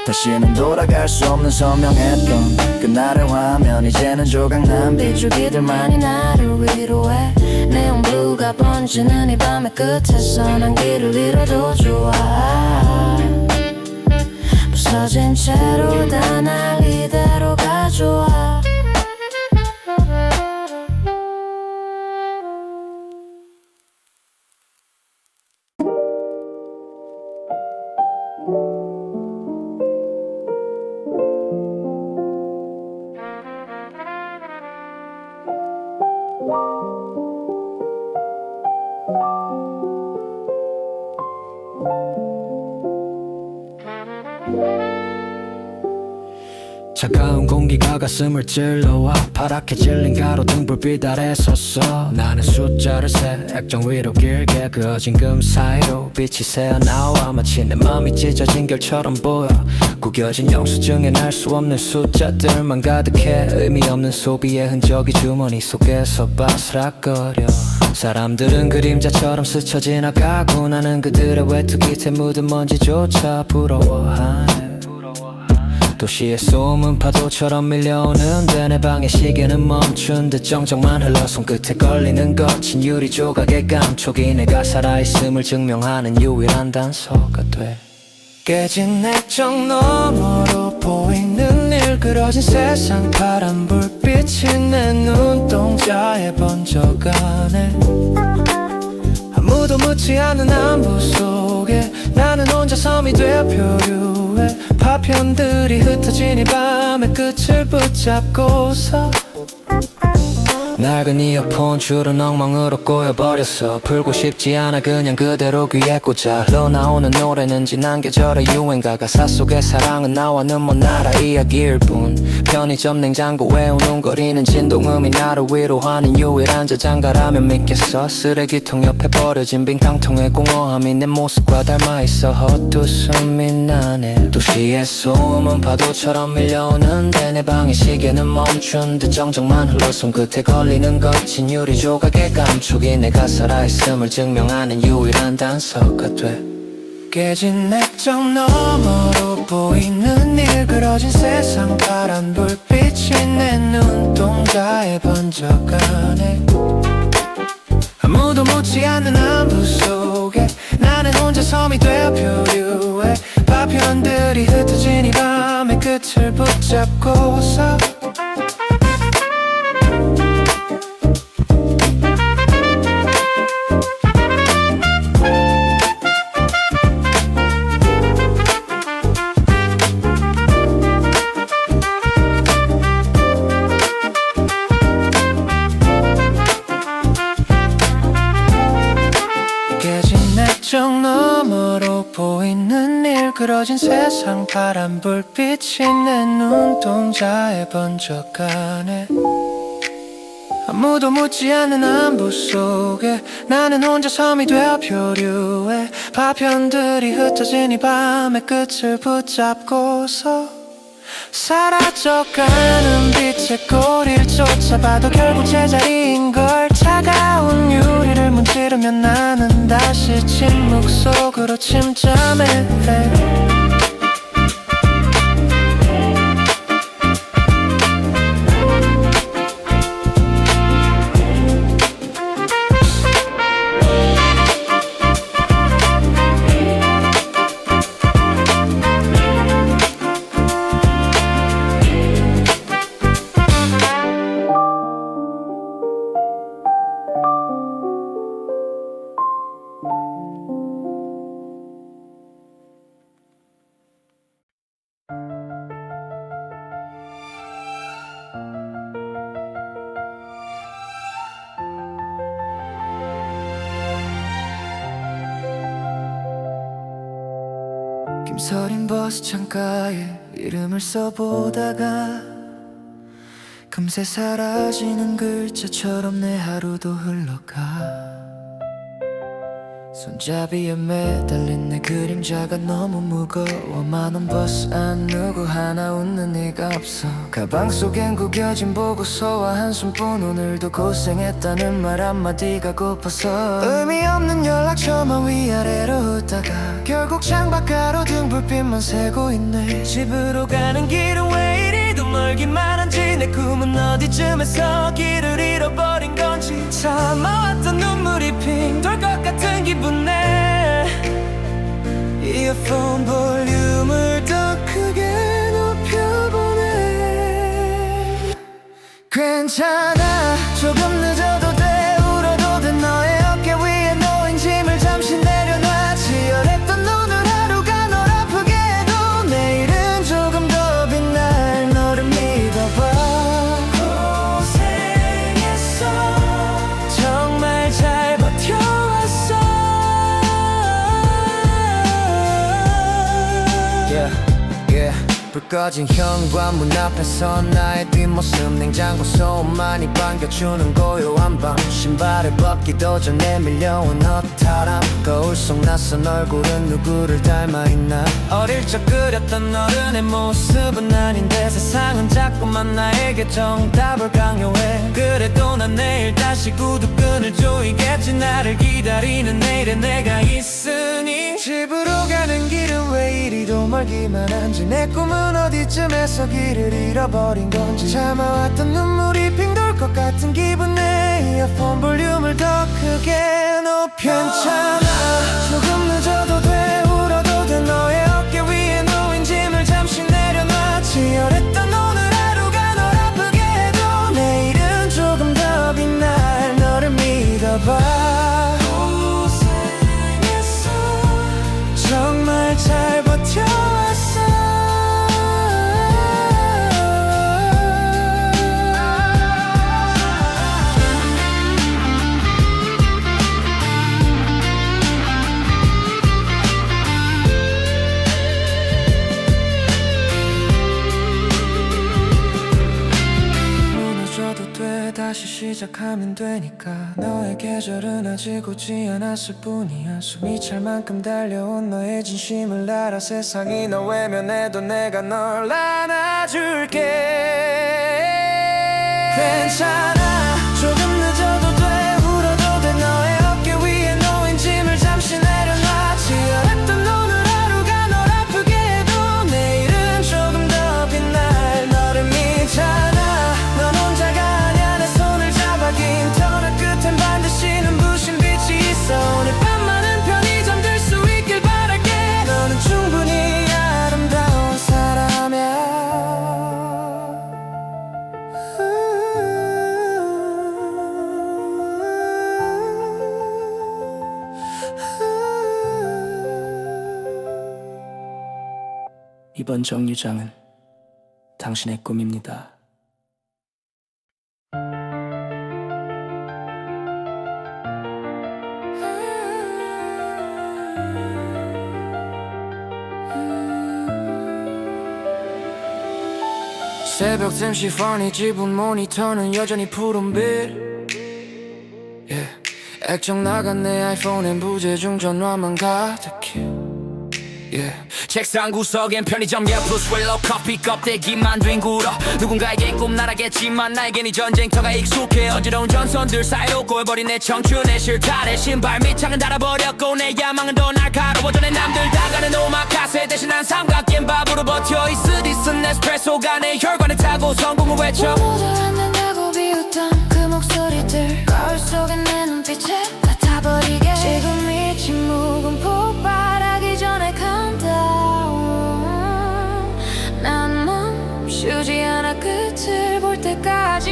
다시는 돌아갈 수 없는 선명했던 그날의 화면 이제는 조각난 비줄기들만이 나를 위로해. 네온 블루가 번지는 이 밤의 끝에서 난 길을 잃어도 좋아. 부서진 채로 다 날 이대로 가져와. 차가운 공기가 가슴을 찔러와. 파랗게 질린 가로등 불빛 아래 섰어. 나는 숫자를 세 액정 위로 길게 그어진 금 사이로 빛이 새어나와. 마치 내 맘이 찢어진 결처럼 보여. 구겨진 영수증엔 알 수 없는 숫자들만 가득해. 의미 없는 소비의 흔적이 주머니 속에서 바스락거려. 사람들은 그림자처럼 스쳐 지나가고 나는 그들의 외투 깃에 묻은 먼지조차 부러워하네. 도시의 소음은 파도처럼 밀려오는데 내 방의 시계는 멈춘 듯 정적만 흘러 손끝에 걸리는 거친 유리 조각의 감촉이 내가 살아있음을 증명하는 유일한 단서가 돼. 깨진 액정 너머로 보이는 일그러진 세상. 파란 불빛이 내 눈동자에 번져가네. 아무도 묻지 않는 안부 속에 나는 혼자 섬이 되어 표류해. 파편들이 흩어진 이 밤의 끝을 붙잡고서 낡은 이어폰 줄은 엉망으로 꼬여버렸어. 풀고 싶지 않아 그냥 그대로 귀에 꽂아. 흘러나오는 노래는 지난 계절의 유행가. 가사 속의 사랑은 나와는 먼 나라 이야기일 뿐. 편의점 냉장고에 우는거리는 진동음이 나를 위로하는 유일한 저장가라면 믿겠어. 쓰레기통 옆에 버려진 빙탕통의 공허함이 내 모습과 닮아있어. 헛웃음이 나네. 도시의 소음은 파도처럼 밀려오는데 내 방의 시계는 멈춘 듯 정적만 흘러 손끝에 걸리는 거친 유리 조각의 감촉이 내가 살아있음을 증명하는 유일한 단서가 돼. 깨진 액정 너머로 보이는 일그러진 세상. 파란 불빛이 내 눈동자에 번져가네. 아무도 묻지 않는 안부 속에 나는 혼자 섬이 되어 표류해. 파편들이 흩어진 이 밤의 끝을 붙잡고서 액정 너머로 보이는 일그러진 세상. 파란 불빛이 내 눈동자에 번져가네. 아무도 묻지 않는 안부 속에 나는 혼자 섬이 되어 표류해. 파편들이 흩어진 이 밤의 끝을 붙잡고서
사라져가는 빛의 꼬리를 쫓아봐도 결국 제자리인 걸. 차가운 유리를 문지르면 나는 다시 침묵 속으로 침잠해. 김서린 버스 창가에 이름을 써보다가 금세 사라지는 글자처럼 내 하루도 흘러가. 손잡이에 매달린 내 그림자가 너무 무거워. 만원 버스 안 누구 하나 웃는 이가 없어. 가방 속엔 구겨진 보고서와 한숨뿐. 오늘도 고생했다는 말 한마디가 고파서 의미 없는 연락처만 위아래로 훑다가 결국 창밖가로 등불빛만 새고 있네. 집으로 가는 길은 왜 이리도 멀기만 한지. 내 꿈은 어디쯤에서 길을 잃어버린 건지. 참아왔던 눈물이 핑 돌 것 같은 기분에 이어폰 볼륨을 더 크게 높여보네. 괜찮아 조금 늦어도 돼. 울어도 돼. 너의 어깨 위에 놓인 짐을 잠시 내려놔. 치열했던 오늘 하루가 널 아프게 해도 내일은 조금 더 빛날 너를 믿어봐. 고생했어 정말 잘 버텨왔어. 불 꺼진 현관문 앞에서 나의 뒷모습. 냉장고 소음만이 반겨주는 고요한 밤. 신발을 벗기도 전에 밀려온 허탈함. 거울 속 낯선 얼굴은 누구를 닮아있나. 어릴 적 그렸던 어른의 모습은 아닌데 세상은 자꾸만 나에게 정답을 강요해. 그래도 난 내일 다시 구두끈을 조이겠지. 나를 기다리는 내일에 내가 있으니. 집으로 가는 길은 왜 이리도 멀기만 한지. 내 꿈은 어디쯤에서 길을 잃어버린 건지. 참아왔던 눈물이 핑 돌 것 같은 기분에 이어폰 볼륨을 더 크게 높여. 괜찮아 조금 늦어도 돼. 울어도 돼. 너의 어깨 위에 놓인 짐을 잠시 내려놔. 치열했던 오늘 하루가 널 아프게 해도 내일은 조금 더 빛날 너를 믿어봐. 고생했어 정말 잘 버텨왔어. 다시 시작하면 되니까. 너의 계절은 아직 오지 않았을 뿐이야. 숨이 찰 만큼 달려온 너의 진심을 알아. 세상이 너 외면해도 내가 널 안아줄게. 괜찮아 조금 늦어도 돼. 울어도 돼. 너의 어깨 위에 놓인 짐을 잠시 내려놔. 치열했던 오늘 하루가 널 아프게 해도 내일은 조금 더 빛날 너를 믿잖아. 넌 혼자가 아니야. 내 손을 잡아. 긴 터널 끝엔 반드시 눈부신 빛이 있어. 오늘 밤만은 편히 잠들 수 있길 바랄게. 너는 충분히 아름다운 사람이야.
이번 정류장은 당신의 꿈입니다.
새벽쯤 시폰이 집은 모니터는 여전히 푸른빛. 액정 나간 내 아이폰엔 부재중 전화만 가득해.
책상 구석엔 편의점 옆으로 스웰러 커피 껍데기만 뒹굴어 누군가에게 꿈나라겠지만 나에겐 이 전쟁터가 익숙해 어지러운 전선들 사이로 꼬여버린 내 청춘의 실타래 신발 밑창은 닳아버렸고 내 야망은 더 날카로워져 내 남들 다 가는 오마카세 대신 난 삼각김 밥으로 버텨 이 쓰디쓴 에스프레소가 내 혈관을 타고 성공을 외쳐
모두 안 된다고 비웃던 그 목소리들 거울 속에 내 눈빛에 다 타버리게 지금 이 침묵은 폭발하기 전에 countdown 난 멈추지 않아 끝을 볼 때까지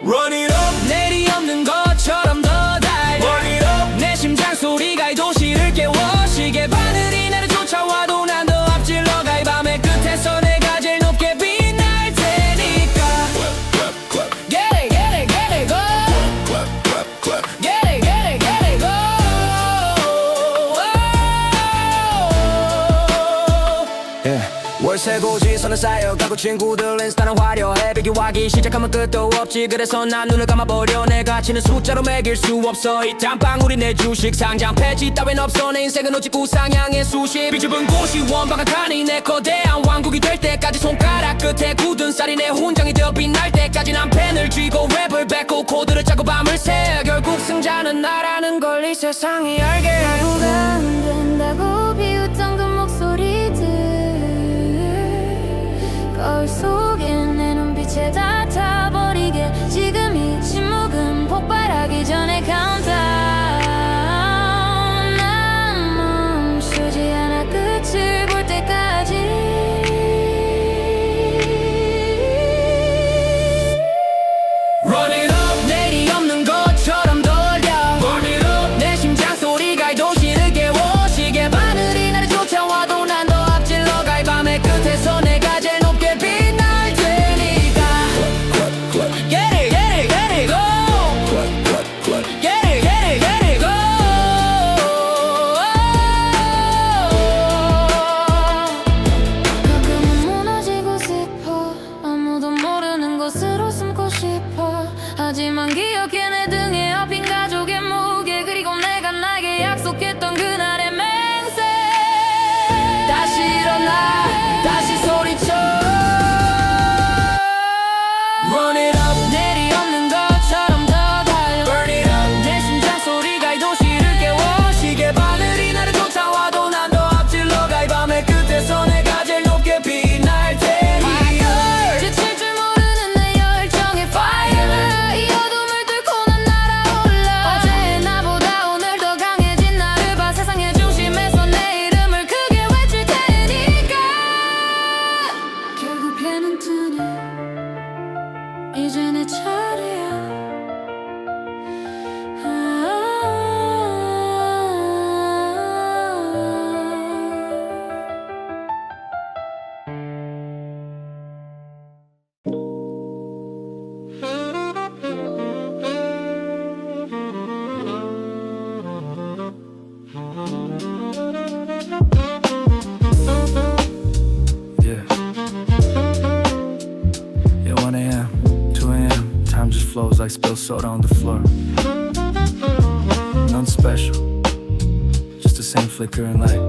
Run it up 내리 없는 것처럼 더 달려 Run it up 내 심장 소리가 이 도시를 깨워 시계 바늘이 나를 쫓아와도 난 더 앞질러가 이 밤의 끝에서 내가 제일 높게 빛날 테니까 Get it, get it, get it, go Get it, get it, get it, go 월세 고지서는 쌓여가고 친구들 인스타는 화려해 비교하기 시작하면 끝도 없지 그래서 난 눈을 감아버려 내 가치는 숫자로 매길 수 없어 이 땀방울이 내 주식 상장 폐지 따윈 없어 내 인생은 오직 우상향의 수십 비좁은 곳이 원방한칸이 내 거대한 왕국이 될 때까지 손가락 끝에 굳은 쌀이 내 훈장이 되어 빛날 때까지 난 펜을 쥐고 랩을 뱉고 코드를 짜고 밤을 새 결국 승자는 나라는 걸 이 세상이 알게
나보다 안 된다고 비웃던 그 목소리들 거울 속에 내 눈빛에 다 타버리게 지금 이 침묵은 폭발하기 전에 countdown 난 멈추지 않아 끝을 볼 때까지
Run it up 내리 없는 것처럼 돌려 Burn it up 내 심장 소리가 이 도시를 깨워 시계 바늘이 나를 쫓아와도 난 더 앞질러가 이 밤의 끝에서 내가 제일 높게 빛날 테니까 Get it, get it, get it, go Get it, get it, get it, go
가끔은 무너지고 싶어 아무도 모르는 곳으로 숨고 싶어 하지만 기억해 내 등에 업힌 가족의 무게 그리고 내가 나에게 약속했던 그날의 맹세
다시 일어나 다시 소리쳐 Run it up 내리 없는 것처럼 더 달려 Burn it up 내 심장 소리가 이 도시를 깨워 시계 바늘이 나를 쫓아와도 난 더 앞질러가 이 밤의 끝에서 내가 제일 높게 빛날 테니까
지칠 줄 모르는 내 열정의 fire 이 어둠을 뚫고 난 날아올라 어제의 나보다 오늘 더 강해진 나를 봐 세상의 중심에서 내 이름을 크게 외칠 테니까 결국 해는 뜨네 이제 내 차례야
Yeah. Yeah, 1 a.m., 2 a.m. Time just flows like spilled soda on the floor. Nothing special, just the same flickering light.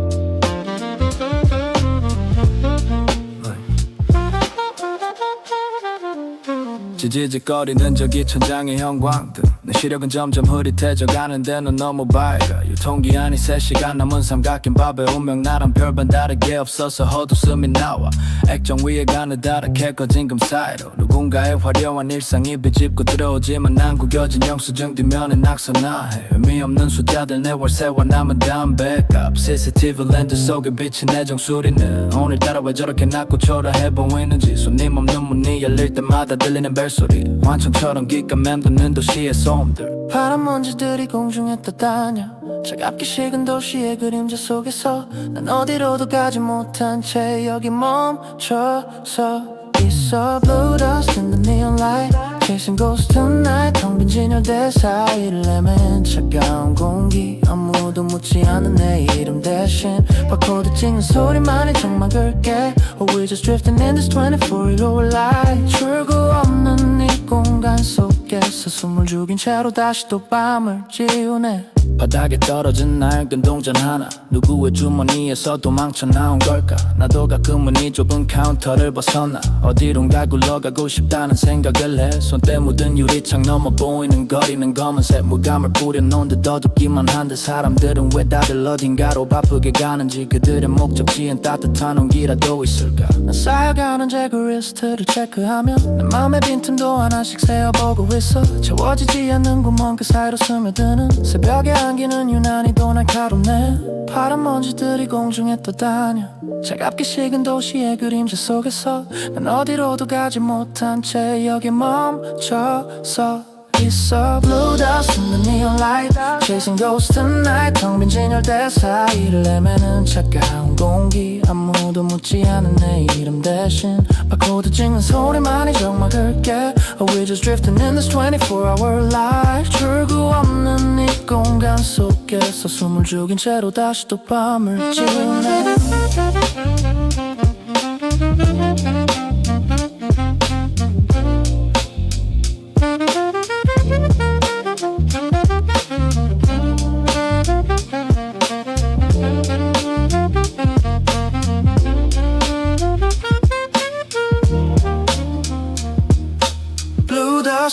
지지직거리는 저기 천장의 형광등 내 시력은 점점 흐릿해져 가는데 넌 너무 밝아 유통기한이 3시간 남은 삼각김 밥에 운명 나랑 별반 다르게 없어서 헛웃음이 나와 액정 위에 가느다랗게 꺼진 금 사이로 누군가의 화려한 일상이 비집고 들어오지만 난 구겨진 영수증 뒷면에 낙서나해 의미 없는 숫자들 내 월세와 남은 담배값 CCTV 렌즈 속에 비친 내 정수리는 오늘따라 왜 저렇게 낮고 초라해 보이는지 손님 없는 문이 열릴 때마다 들리는 벨소리 환청처럼 귓가 맴도는 도시의 소음들
파란 먼지들이 공중에 떠다녀 차갑게 식은 도시의 그림자 속에서 난 어디로도 가지 못한 채 여기 멈춰서 있어 Blue dust in the neon light Chasing ghosts tonight 텅 빈 진열대 사이를 헤맨 차가운 공기 아무도 묻지 않는 내 이름 대신 바코드 찍는 소리만이 정말 굵게 Or we just drifting in this 24-hour light 출구 없는 이 공간 속에 속에서 숨을 죽인 채로 다시 또 밤을 지우네.
바닥에 떨어진 낡은 동전 하나 누구의 주머니에서 도망쳐 나온 걸까. 나도 가끔은 이 좁은 카운터를 벗어나 어디론가 굴러가고 싶다는 생각을 해. 손때 묻은 유리창 넘어 보이는 거리는 검은색 물감을 뿌려놓은 듯 어둡기만 한데 사람들은 왜 다들 어딘가로 바쁘게 가는지. 그들의 목적지엔 따뜻한 온기라도 있을까.
난 쌓여가는 체크리스트를 체크하며 내 맘의 빈틈도 하나씩 세어보고 있어. 채워지지 않는 구멍 그 사이로 스며드는 새벽의 안기는 유난히도 날카롭네. 파란 먼지들이 공중에 떠다녀 차갑게 식은 도시의 그림자 속에서 난 어디로도 가지 못한 채 여기 멈춰서 있어. Blue dust in the neon light Chasing ghosts tonight 텅 빈 진열대 사이를 헤매는 차가운 공기 아무도 묻지 않은 내 이름 대신 바코드 찍는 소리만이 적막을게 Or we just drifting in this 24-hour life 출구 없는 이 공간 속에서 숨을 죽인 채로 다시 또 밤을 지우네.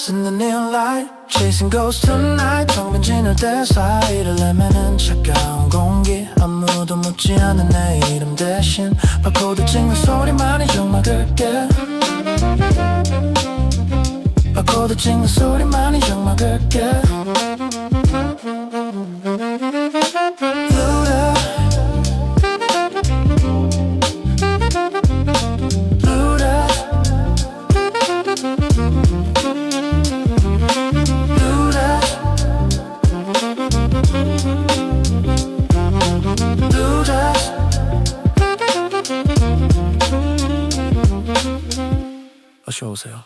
In the neon light Chasing ghosts tonight 텅 빈 진열대 사이를 헤매는 차가운 공기 아무도 묻지 않은 내 이름 대신 바코드 찍는 소리만이 적막을게 바코드 찍는 소리만이 적막을게 어서 오세요.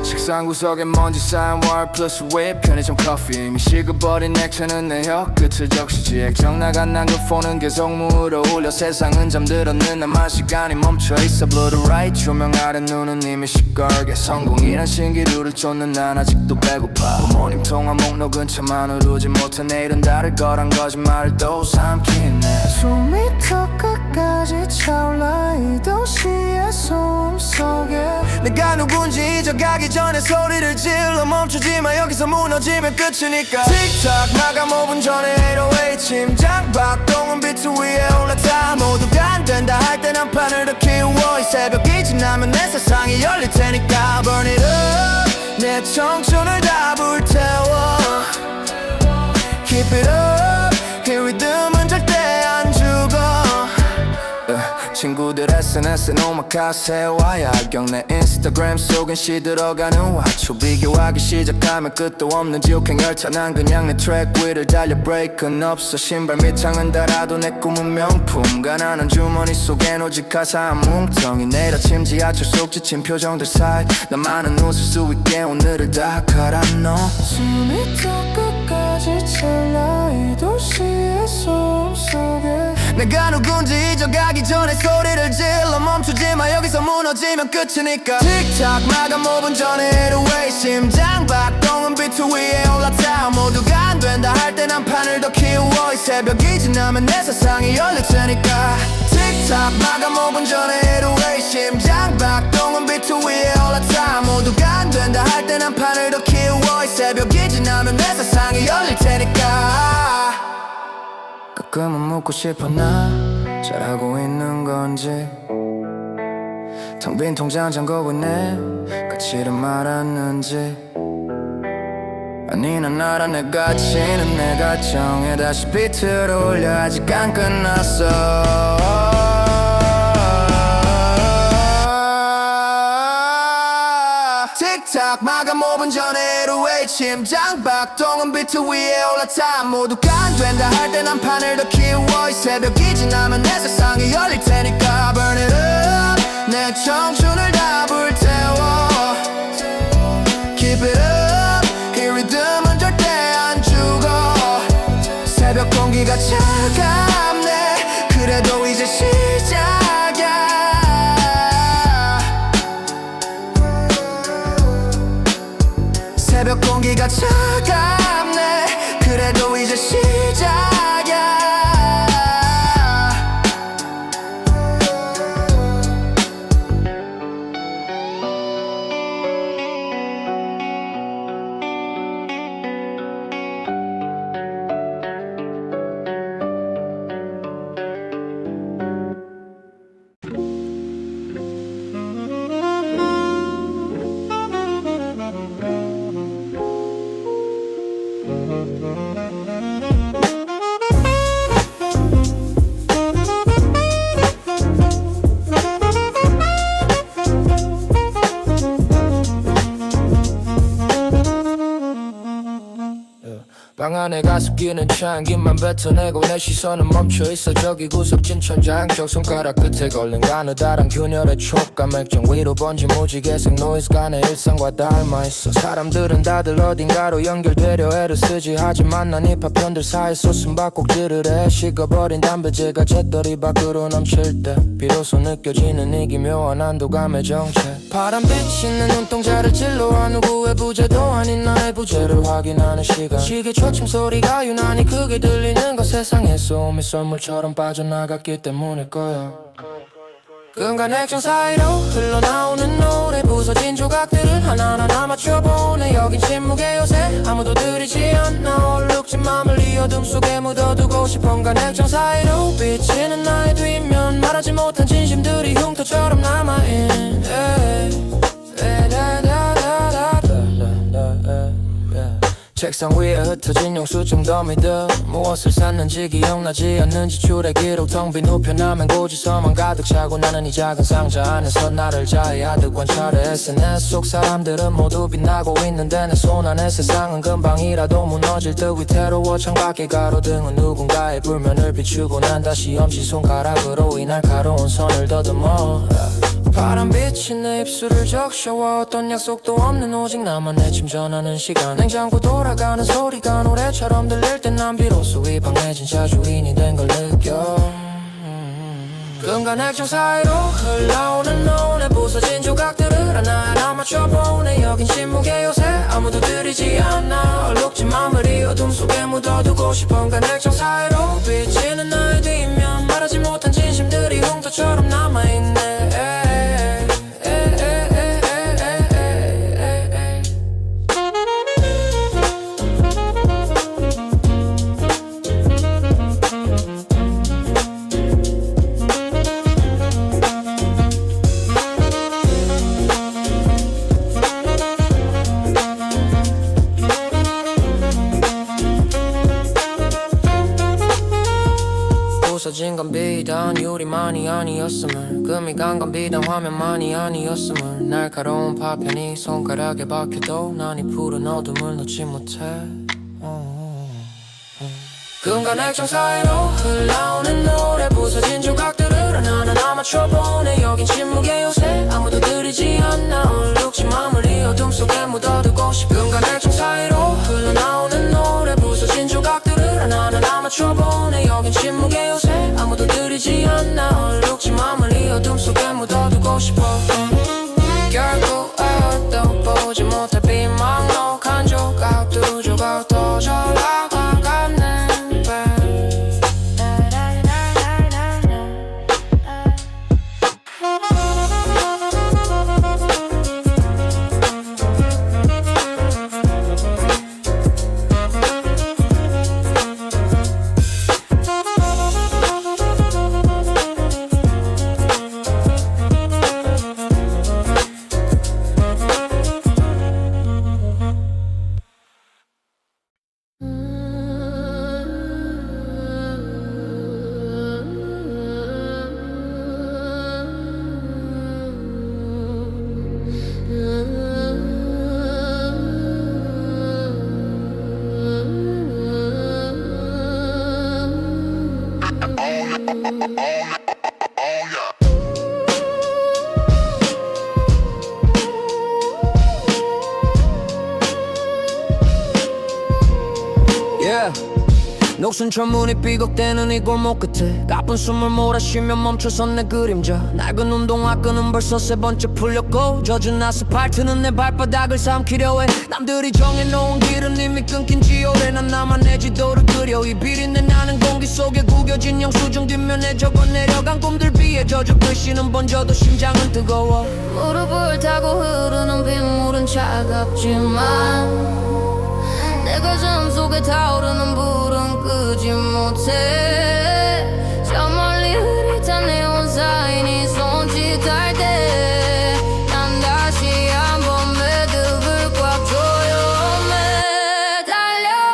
책상 구석에 먼지 쌓인 월 플러스 웹 편의점 커피 이미 식어버린 액체는 내 혀 끝을 적시지 액정 나간 난 그 폰은 계속 무으로 울려 세상은 잠들었는 나만 시간이 멈춰있어 Blue to right 조명 아래 눈은 이미 시뻘게 성공이란 신기루를 쫓는 난 아직도 배고파 부모님 통화 목록은 차마 누르지 못해 내일은 다를 거란 거짓말을 또 삼키네
숨이 턱 끝까지 차올라 이 도시의 소음 속에
내가 누군지 잊어가기 전에 소리를 질러 멈추지마 여기서 무너지면 끝이니까 틱탁 마감 5분 전에 808 심장 박동은 비트 위에 올라타 모두가 안 된다 할 땐 한 판을 더 키워 이 새벽이 지나면 내 세상이 열릴 테니까 Burn it up 내 청춘을 다 불태워 Keep it up 이 리듬은 절대 안 죽어 친구들 SNS에 오마카세 와야경 내 인스타그램 속엔 시들어가는 와초 비교하기 시작하면 끝도 없는 지옥행 열차 난 그냥 내 트랙 위를 달려 브레이크는 없어 신발 밑창은 달아도 내 꿈은 명품 가난한 주머니 속엔 오직 가사 한 뭉텅이 내일 아침 지하철 속 지친 표정들 사이 나만은 웃을 수 있게 오늘을 다 갈아넣어
숨이 턱 끝까지 찰나 이 도시의 소음 속에
내가 누군지 잊어가기 전에 소리를 질러 멈추지마 여기서 무너지면 끝이니까 틱탁 마감 5분 전에 808 심장 박동은 비트 위에 올라타 모두가 안 된다 할 땐 한 판을 더 키워 이 새벽이 지나면 내 세상이 열릴 테니까 틱탁 마감 5분 전에 808 심장 박동은 비트 위에 올라타 모두가 안 된다 할 땐 한 판을 더 키워 이 새벽이 지나면 내 세상이 열릴 테니까 가끔은 묻고 싶어 나 잘하고 있는 건지 텅 빈 통장 잠그고 내 가치를 말았는지 아니 난 알아 내 가치는 내가 정해 다시 비트를 올려 아직 안 끝났어 틱탁 마감 5분 전에 808 심장 박동은 비트 위에 올라타 모두가 안 된다 할 땐 한 판을 더 키워 이 새벽이 지나면 내 세상이 열릴 테니까 나의 청춘을 다 불태워 Keep it up 이 리듬은 절대 안 죽어 새벽 공기가 차갑네 그래도 이제 시작이야 새벽 공기가 차갑네 그래도 이제 시작이야 방 안에 가습기는 향기만 뱉어내고 내 시선은 멈춰있어 저기 구석진 천장 쪽 손가락 끝에 걸린 가느다란 균열의 촉감 액정 위로 번진 무지개색 노이즈가 내 일상과 닮아있어 사람들은 다들 어딘가로 연결되려 애를 쓰지 하지만 난 힙합편들 사이에서 숨바꼭질을 해 식어버린 담배재가 재떨이 밖으로 넘칠 때 비로소 느껴지는 이 기묘한 안도감의 정체 파란빛 있는 눈동자를 찔러 누구의 부재도 아닌 나의 부재를 확인하는 시간 시계 초침 소리가 유난히 크게 들리는 건 세상의 소음이 썰물처럼 빠져나갔기 때문일 거야 끈간 액정 사이로 흘러나오는 노래 부서진 조각들을 하나하나 맞춰보네 여긴 침묵의 요새 아무도 들이지 않나 얼룩진 맘을 이 어둠 속에 묻어두고 싶어 끈간 액정 사이로 비치는 나의 뒷면 말하지 못한 진심들이 흉터처럼 남아있네 책상 위에 흩어진 영수증 더미들 무엇을 샀는지 기억나지 않는 지출의 기록 텅 빈 우편함엔 고지서만 가득 차고 나는 이 작은 상자 안에서 나를 자해하듯 관찰해 SNS 속 사람들은 모두 빛나고 있는데 내 손 안에 세상은 금방이라도 무너질 듯 위태로워 창밖에 가로등은 누군가의 불면을 비추고 난 다시 엄지손가락으로 이 날카로운 선을 더듬어 파란빛이 내 입술을 적셔와 어떤 약속도 없는 오직 나만의 침전하는 시간 냉장고 돌아가는 소리가 노래처럼 들릴 땐 난 비로소 이 방해진 자주인이 된 걸 느껴 끈간 액정 사이로 흘러오는 노래 부서진 조각들을 하나하나 맞춰보네 여긴 침묵의 요새 아무도 들이지 않아 얼룩진 맘을 이 어둠 속에 묻어두고 싶어 끈간 액정 사이로 비치는 나의 뒷면 말하지 못한 진심들이 흉터처럼 남아있네 부서진 건 비단 유리만이 아니었음을 금이 간 건 비단 화면만이 아니었음을 날카로운 파편이 손가락에 박혀도 난 이 푸른 어둠을 놓지 못해 끈간 액정 사이로 흘러오는 노래 부서진 조각들을 하나하나 맞춰보네 여긴 침묵의 요새 아무도 들이지 않아 얼룩진 맘을 이 어둠 속에 묻어두고 싶어 끈간 액정 사이로 흘러나오는 노래 부서진 조각들을 하나하나 맞춰보네 여긴 침묵의 요새 아무도 들이지 않아 얼룩진 맘을 이 어둠 속에 묻어두고 싶어 결국 아무도 보지 못할 비망록한 조각 두 조각 더 전락아갔네 녹슨 철문이 삐걱대는 이 골목 끝에 가쁜 숨을 몰아쉬며 멈춰선 내 그림자 낡은 운동화 끈은 벌써 세 번째 풀렸고 젖은 아스팔트는 내 발바닥을 삼키려 해 남들이 정해놓은 길은 이미 끊긴 지 오래 난 나만 내 지도를 그려 이 비린내 나는 공기 속에 구겨진 영수증 뒷면에 적어 내려간 꿈들 비에 젖어 글씨는 번져도 심장은 뜨거워
무릎을 타고 흐르는 빗물은 차갑지만 내 가슴 속에 타오르는 불은 끄지 못해 저 멀리 흐릿한 네온 사인이 손짓할 때 난 다시 한번 매듭을 꽉 조여 매달려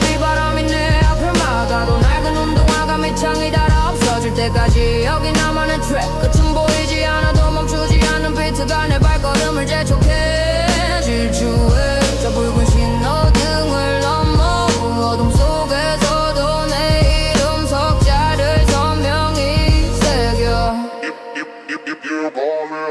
비바람이 내 앞을 막아도 낡은 운동화가 밑창이 닳아 없어질 때까지 여기 나만의 트랙 끝은 보이지 않아도 멈추지 않는 비트가 내 발걸음을 재촉해 질주해 저 붉은 신호등을 넘어 어둠 속에서도 내 이름 석자를 선명히 새겨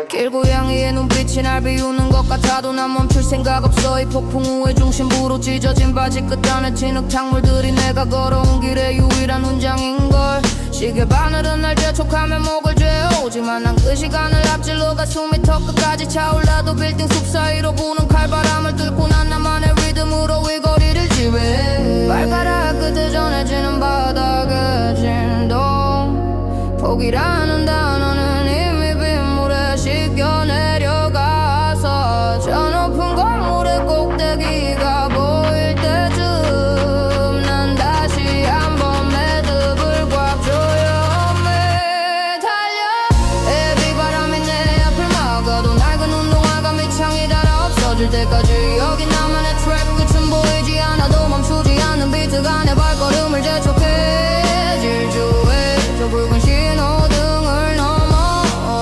길고양이의 눈빛이 날 비우는 것 같아도 난 멈출 생각 없어 이 폭풍 우의 중심부로 찢어진 바지 끝 안에 진흙탕물들이 내가 걸어온 길의 유일한 훈장인걸 시계 바늘은 날 재촉하며 목을 죄오지만 난 그 시간을 앞질러 가숨이 턱 끝까지 차올라도 빌딩 숲 사이로 부는 칼바람을 뚫고 난 나만의 리듬으로 이 거리를 지배해 발가락 끝에 전해지는 바닥의 진동 포기라는 단어는 이미 빗물에 씻겨 내려가서 저 높은 건물의 꼭대기가 보일 때쯤 난 다시 한번 매듭을 꽉 조여 매달려 비바람이 내 앞을 막아도 낡은 운동화가 밑창이 닳아 없어질 때까지 여기 나만의 트랙 끝은 보이지 않아도 멈추지 않는 비트가 내 발걸음을 재촉해 질주해 저 붉은 신호등을 넘어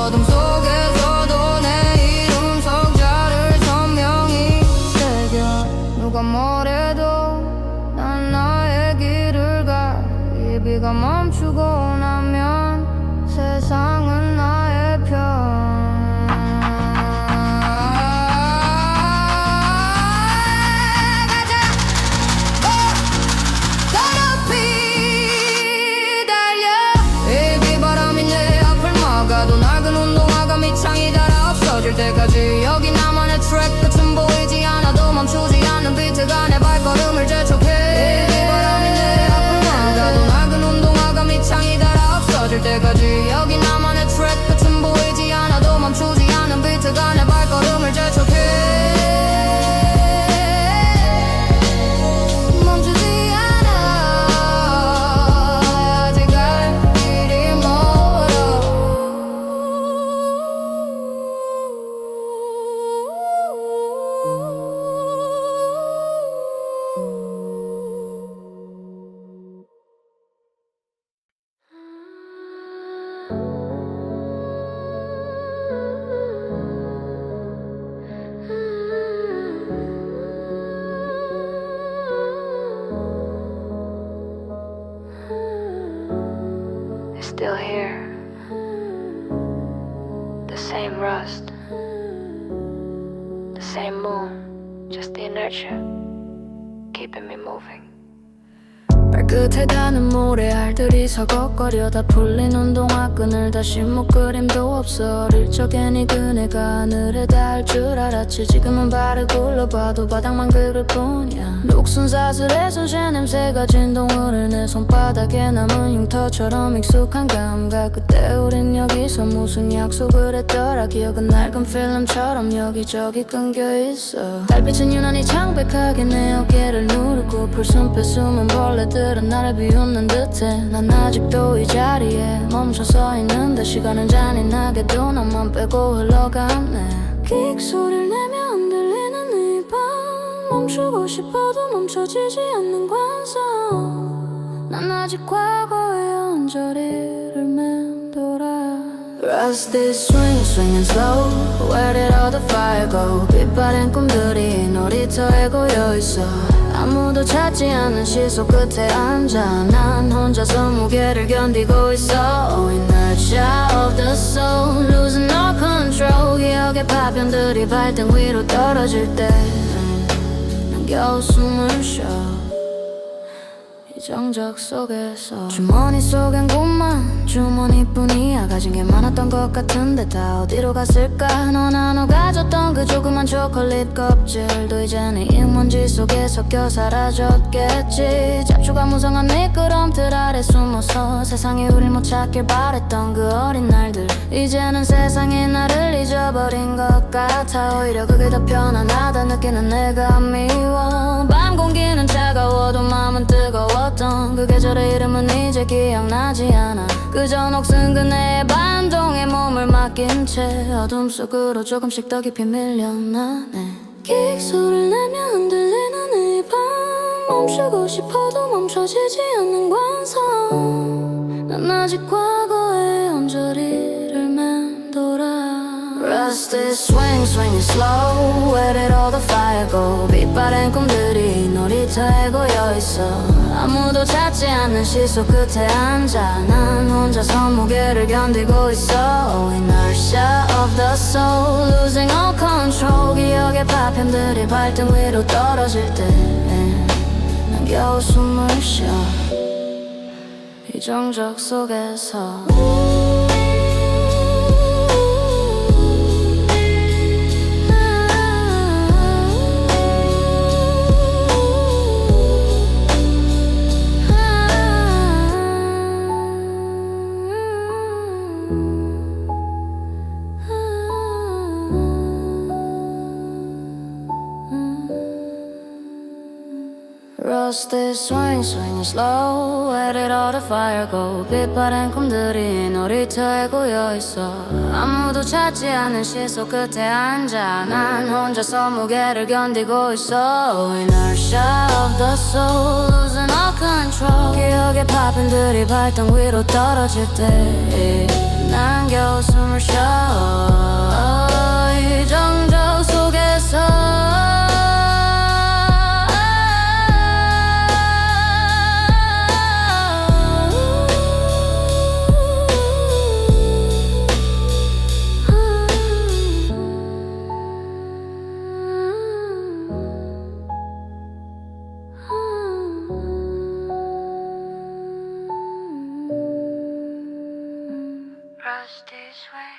어둠 속에서도 내 이름 석자를 선명히 새겨 누가 뭐래도 난 나의 길을 가 이 비가 멈추고 나면 세상은 나의 편 가자 더 높이 달려 이 비바람이 내 앞을 막아도 낡은 운동화가 밑창이 닳아 없어질 때까지 여기 나만의 트랙 끝은 보이지 않아도 멈추지 않는 비트가 내 발걸음을 재촉해 이 비바람이 내 앞을 막아도 낡은 운동화가 밑창이 닳아 없어질 때까지 여기 나만의 트랙 끝은 보이지 않아도 멈추지 않는 비트가 내 발걸음을 재촉해 멈추지 않아 아직 갈 길이
It's still here. The same rust. The same moon. Just the inertia. Keeping me moving.
발끝에 닿는 모래알들이 서걱거려다 풀린 운동화 끈을 다시 묶그림도 없어 어릴 적엔 이 그네가 하늘에 닿을 줄 알았지 지금은 발을 굴러봐도 바닥만 긁을 뿐이야 녹슨 사슬의 손실 냄새가 진동을 내 손바닥에 남은 흉터처럼 익숙한 감각 그때 우린 여기서 무슨 약속을 했더라 기억은 낡은 필름처럼 여기저기 끊겨있어 달빛은 유난히 창백하게 내 어깨를 누르고 풀숲에 숨은 벌레들은 나를 비웃는 듯해 난 아직도 이 자리에 멈춰 서 있는데 시간은 잔인하게도 나만 빼고 흘러가네 끽 소리를 내며 흔들리는 이 밤 멈추고 싶어도 멈춰지지 않는 관성 난 아직 과거의 언저리를 맴돌아 Rusty swing, swinging slow Where did all the fire go 빛바랜 꿈들이 놀이터에 고여있어 아무도 찾지 않는 시소 끝에 앉아 난 혼자서 무게를 견디고 있어 Inertia of the soul Losing all control 기억의 파편들이 발등 위로 떨어질 때 난 겨우 숨을 쉬어 정적 속에서 주머니 속엔 꿈만 주머니뿐이야. 가진 게 많았던 것 같은데 다 어디로 갔을까. 너 나눠 가졌던 그 조그만 초콜릿 껍질도 이제는 잉먼지 속에 섞여 사라졌겠지. 잡초가 무성한 미끄럼틀 아래 숨어서 세상에 우릴 못 찾길 바랬던 그 어린 날들, 이제는 세상이 나를 잊어버린 것 같아. 오히려 그게 더 편안하다 느끼는 내가 미워. 밤 공기는 차가워도 마음은 뜨거웠던 그 계절의 이름은 이제 기억나지 않아. 그저 녹슨 그네의 반동에 몸을 맡긴 채 어둠 속으로 조금씩 더 깊이 밀려나네. 킥 소리를 내며 흔들리는 이 밤, 멈추고 싶어도 멈춰지지 않는 관성. 난 아직 과거의 언저리를 맴돌아. Rusty swing, swinging slow. Where did all the fire go? 빛바랜 꿈들이 놀이터에 고여있어. 아무도 찾지 않는 시소 끝에 앉아 난 혼자서 무게를 견디고 있어. Inertia of the soul, losing all control. 기억의 파편들이 발등 위로 떨어질 때 난 겨우 숨을 쉬어. 이 정적 속에서 Rusty swing, swinging slow. Where did all the fire go? 빛바랜 꿈들이 놀이터에 고여있어. 아무도 찾지 않은 시소 끝에 앉아 난 혼자서 무게를 견디고 있어. Inertia of the soul, losing all control. 기억의 파편들이 발등 위로 떨어질 때 난 겨우 숨을 쉬어. 이 정적 속에서 Rusty swing.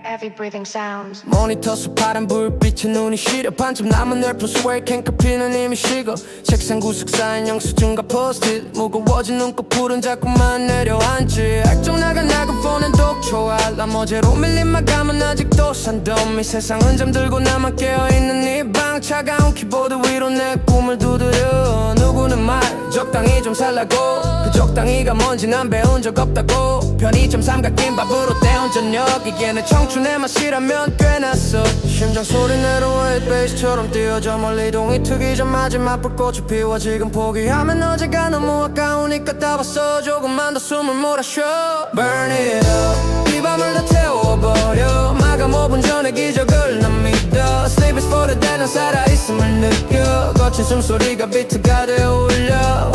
Heavy breathing sounds.
모니터 속 파란 불빛에 눈이 시려. 반쯤 남은 널프 스웨이 캔커피는 이미 식어. 책상 구석 쌓인 영수증과 포스트잇, 무거워진 눈꺼풀은 자꾸만 내려앉지. 액정 나간 폰엔 독초 알람, 어제로 밀린 마감은 아직도 산더미. 세상은 잠들고 나만 깨어있는 이 방, 차가운 키보드 위로 내 꿈을 두드려. 누구는 말 적당히 좀 살라고, 그 적당히가 뭔지 난 배운 적 없다고. 편의점 삼각김밥으로 때운 저녁, 이게 내 청춘의 맛이라면 꽤 낯서. 심장 소리 내로 웨이트 베이스처럼 뛰어져. 멀리 동이 트기 전 마지막 불꽃이 피워. 지금 포기하면 어제가 너무 아까우니까 다 봤어. 조금만 더 숨을 몰아쉬어. Burn it up, 이 밤을 다 태워버려. 마감 5분 전에 기적을 난 믿어. Sleep is for the dead, 난 살아있음을 느껴. 거친 숨소리가 비트가 되어 울려.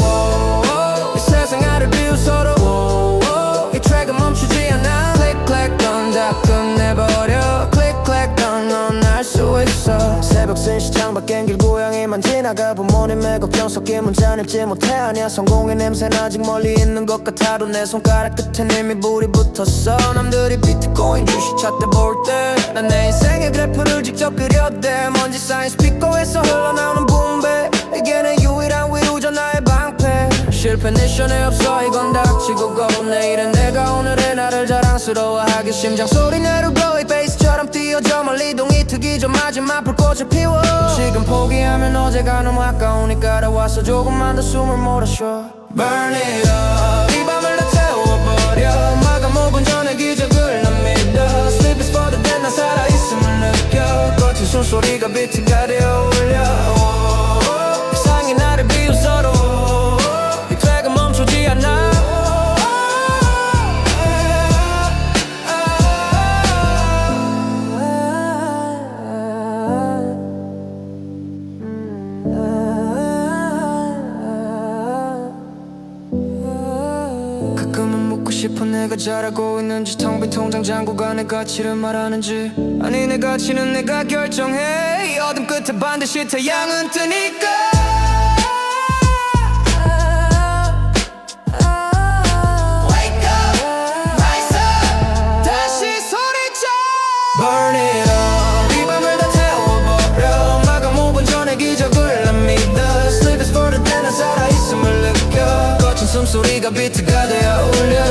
이 세상 아를 비웃어도 이 트랙은 멈추지 않아. 클릭 클릭 넌 다 끝내버려. 클릭 클릭 넌 알 수 있어. 새벽 3시 창밖엔 길고양이만 지나가. 부모님의 걱정 섞인 문자 읽지 못해 하냐. 성공의 냄새는 아직 멀리 있는 것 같아도 내 손가락 끝엔 이미 불이 붙었어. 남들이 비트코인 주식 찾대 볼 때 난 내 인생의 그래프를 직접 그렸대. 먼지 쌓인 스피커에서 흘러나오는 붐배, 이게 내 유일한 위로죠 나의 방패. 실패 미션에 없어 이건 닥치고 고. 내일은 내가 오늘의 나를 자랑스러워하게. 심장 소리 내로 이 베이스처럼 뛰어져. 멀리 동이 트기 전 마지막 불꽃을 피워. 지금 포기하면 어제가 너무 아까우니까 다 와서 조금만 더 숨을 몰아쉬어. Burn it up, 이 밤을 다 태워버려. 마감 5분 전에 기적을 난 믿어. Sleep is for the dead, 난 살아있음을 느껴. 거친 숨소리가 비트가 되어 울려. 세상이 나를 비웃어도 이 트랙은 멈추지 않아. 잘하고 있는지 텅 빈 통장 잔고가 내 가치를 말하는지 아니 내 가치는 내가 결정해 이 어둠 끝에 반드시 태양은 뜨니까 Wake up, rise up 다시 소리쳐 Burn it up 이 밤을 다 태워버려 마감 5분 전에 기적을 난 믿어 Sleep is for the dead 난 살아있음을 느껴 거친 숨소리가 비트가 되어 울려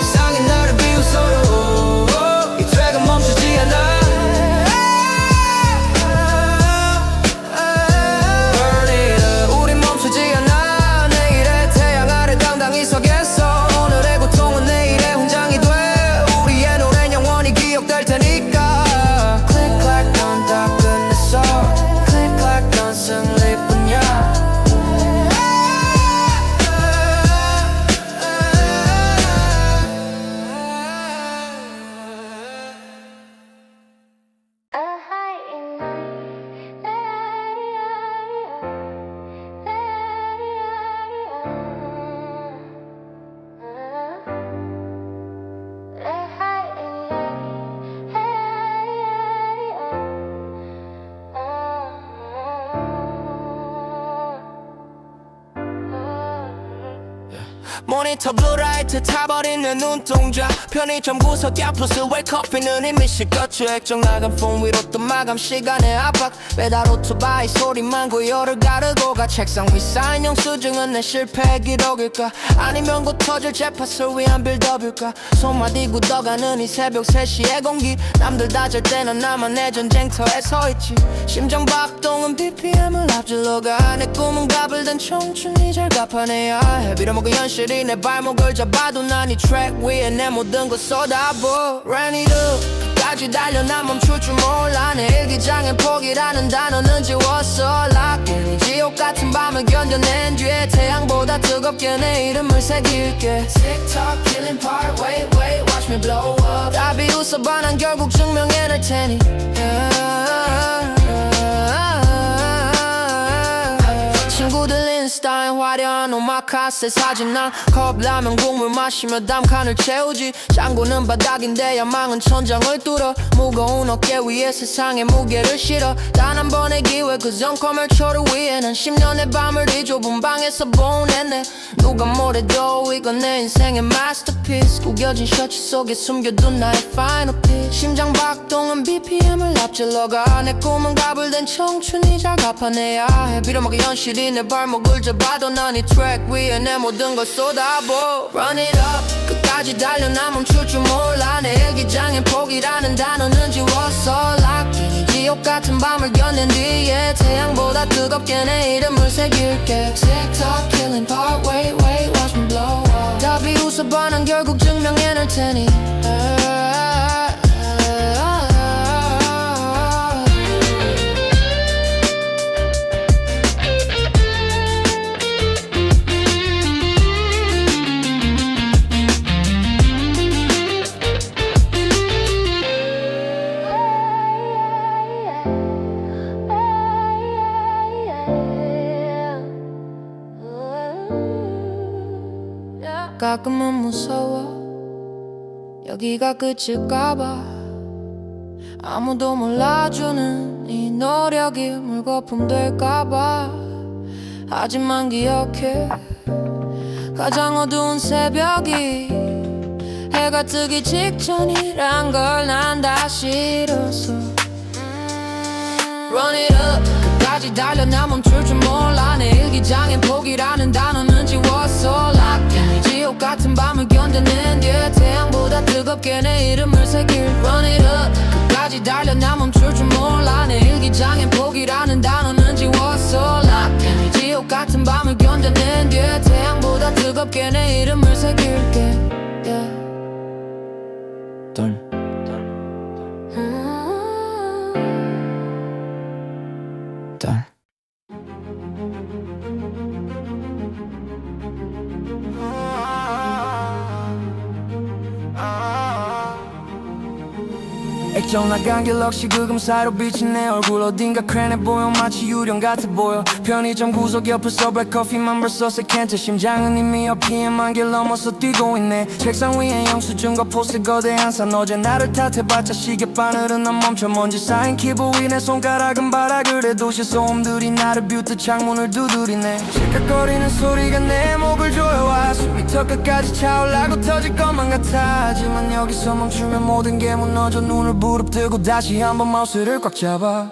세상이 나를 비웃어도 이 트랙은 멈추지 않아 Burn it up 우린 멈추지 않아 내일의 태양 아래 당당히 서겠어 오늘의 고통은 내일의 훈장이 돼 우리의 노래는 영원히 기억될 테니까 Click clack 넌 다 끝냈어 Click clack 넌 승리뿐이야 모니터 블루라이트 타버린 내 눈동자 편의점 구석 야프스 왜 커피는 이미 식었죠 액정 나간 폰 위로 또 마감 시간의 압박 배달 오토바이 소리만 고요를 가르고 가 책상 위 쌓인 영수증은 내 실패의 기록일까 아니면 곧 터질 재팟을 위한 빌드업일까 손마디 굳어가는 이 새벽 3시의 공기 남들 다 잘 때는 나만 내 전쟁터에 서있지 심장 박동은 BPM을 앞질러 가내 꿈은 갑을 든 청춘이 잘 갚아내야 해 빌어먹은 현실이 내 발목을 잡아도 난 이 트랙 위에 내 모든 걸 쏟아부어 Run it up 까지 달려 난 멈출 줄 몰라 내 일기장엔 포기라는 단어는 지웠어 Lock in 이 지옥 같은 밤을 견뎌낸 뒤에 태양보다 뜨겁게 내 이름을 새길게 Tick tock killing part wait wait watch me blow up 다 비웃어봐 난 결국 증명해낼 테니 친구들 인스타에 화려한 오마카세 사진 난 컵라면 국물 마시며 담칸을 채우지 짱구는 바닥인데 야망은 천장을 뚫어 무거운 어깨 위에 세상의 무게를 실어 단 한 번의 기회 그 정커멀초를 위해 난 10년의 밤을 이 좁은 방에서 보냈네 누가 뭐래도 이건 내 인생의 마스터피스 구겨진 셔츠 속에 숨겨둔 나의 파이널 피스 심장 박동은 BPM을 앞질러가 내 꿈은 갑을 댄 청춘이 잘 갚아내야 해 빌어먹은 현실이 내 발목을 잡아도 난 이 트랙 위에 내 모든 걸 쏟아부어 Run it up 끝까지 달려 난 멈출 줄 몰라 내 일기장엔 포기라는 단어는 지웠어 Lock in 이 지옥 같은 밤을 견딘 뒤에 태양보다 뜨겁게 내 이름을 새길게 Tick tock killing part wait wait watch me blow up 다 비웃어봐 난 결국 증명해낼 테니 가끔은 무서워 여기가 끝일까봐 아무도 몰라주는 이 노력이 물거품 될까봐 하지만 기억해 가장 어두운 새벽이 해가 뜨기 직전이란 걸 난 다 싫어서 Run it up 끝까지 달려 나 멈출 줄 몰라 내 일기장엔 포기라는 단어는 지웠어 Lock in 이 지옥 같은 밤을 견뎌낸 뒤에 태양보다 뜨겁게 내 이름을 새길 Run it up 끝까지 달려 나 멈출 줄 몰라 내 일기장엔 포기라는 단어는 지웠어 Lock in 이 지옥 같은 밤을 견뎌낸 뒤에 태양보다 뜨겁게 내 이름을 새길게 yeah.
Done. Done.
액정 나간 갤럭시 그금 사이로 비친 내 얼굴 어딘가 크랜해 보여 마치 유령 같아 보여 편의점 구석 옆에서 블랙커피만 벌써 세캔트 심장은 이미 RPM 1000개 넘어서 뛰고 있네 책상 위에 영수증과 포스트 거대한 산 어제 나를 탓해봤자 시계바늘은 안 멈춰 먼지 쌓인 키보드 위 내 손가락은 바닥을 해 도시 소음들이 나를 뷰트 창문을 두드리네 칠깍거리는 소리가 내 목을 조여와 숨이 턱 끝까지 차올라고 터질 것만 같아 하지만 여기서 멈추면 모든 게 무너져 눈을 부릅뜨고 다시 한번 마우스를 꽉 잡아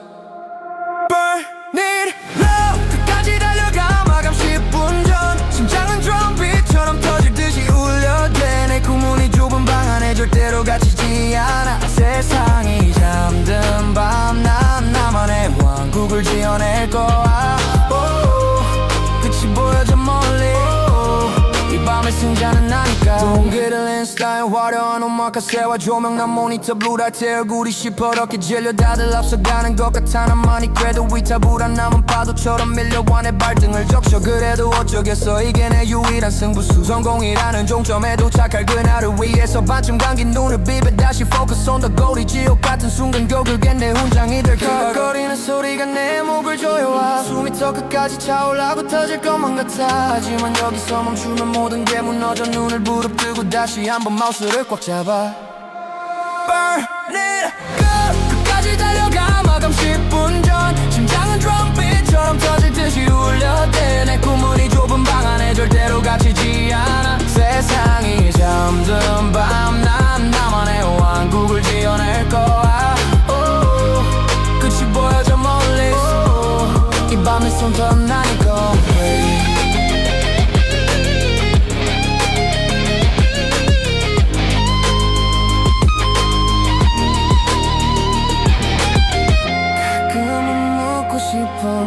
Burn it low 끝까지 달려가 마감 10분 전 심장은 드럼빗처럼 터질 듯이 울려대 내 구문이 좁은 방 안에 절대로 갇히지 않아 세상이 잠든 밤 난 나만의 왕국을 지어낼 거야 끝이 보여져 멀리 이 밤의 승자는 나니까 Don't get it in style 화려한 오마카세와 조명 난 모니터 블루라이트 얼굴이 시퍼렇게 질려 다들 앞서가는 것 같아 나만이 그래도 위타불안 남은 파도처럼 밀려와 내 발등을 적셔 그래도 어쩌겠어 이게 내 유일한 승부수 성공이라는 종점에 도착할 그날을 위해서 반쯤 감긴 눈을 비벼 다시 focus on the goal 이 지옥 같은 순간 결국엔 내 훈장이 될 거야 거리는 소리가 내 목을 조여와 숨이 턱 끝까지 차올라고 터질 것만 같아 하지만 여기서 멈추면 모든 게 무너져 눈을 부릅뜨고 다시 한번 마우스를 꽉 잡아 Burn it up 끝까지 달려가 마감 10분 전 심장은 드럼빗처럼 터질 듯이 울려대 내 구문이 좁은 방 안에 절대로 갇히지 않아 세상이 잠든 밤 난 나만의 왕국을 지어낼 거야 끝이 보여져 멀리 이 밤의 손톱 나니까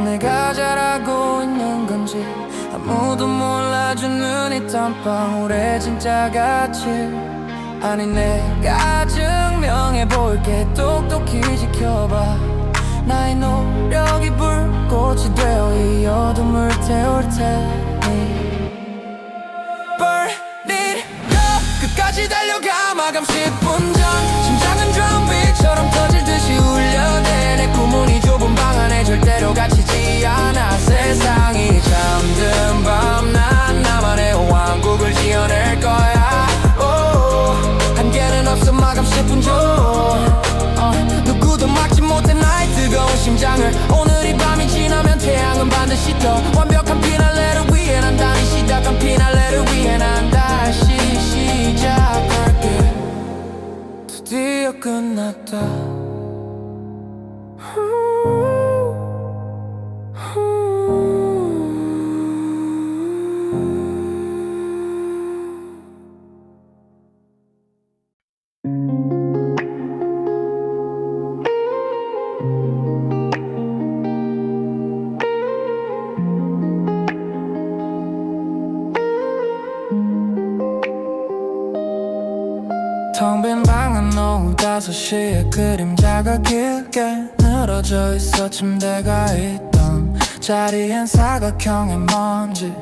내가 잘하고 있는 건지 아무도 몰라주는 이 땀방울에 진짜 가치 아니 내가 증명해볼게 똑똑히 지켜봐 나의 노력이 불꽃이 되어 이 어둠을 태울 테니 Burn it up 끝까지 달려가 마감 10분 전 심장은 드럼빗처럼 터질 듯이 울려대 내 구문이 좁은 방 안에 절대로 갇히지 않아 세상이 잠든 밤 난 나만의 왕국을 지어낼 거야 한계는 없어 마감 10분 전 누구도 막지 못해 나의 뜨거운 심장을 오늘 이 밤이 지나면 태양은 반드시 떠 완벽한 피날레를 위해 난 다시 시작한 피날레를 위해 난 다시 시작할게 드디어 끝났다 텅 빈 방은 오후 5시에 그림자가 길게 늘어져 있어 침대가 있던 자리엔 사각형의 먼지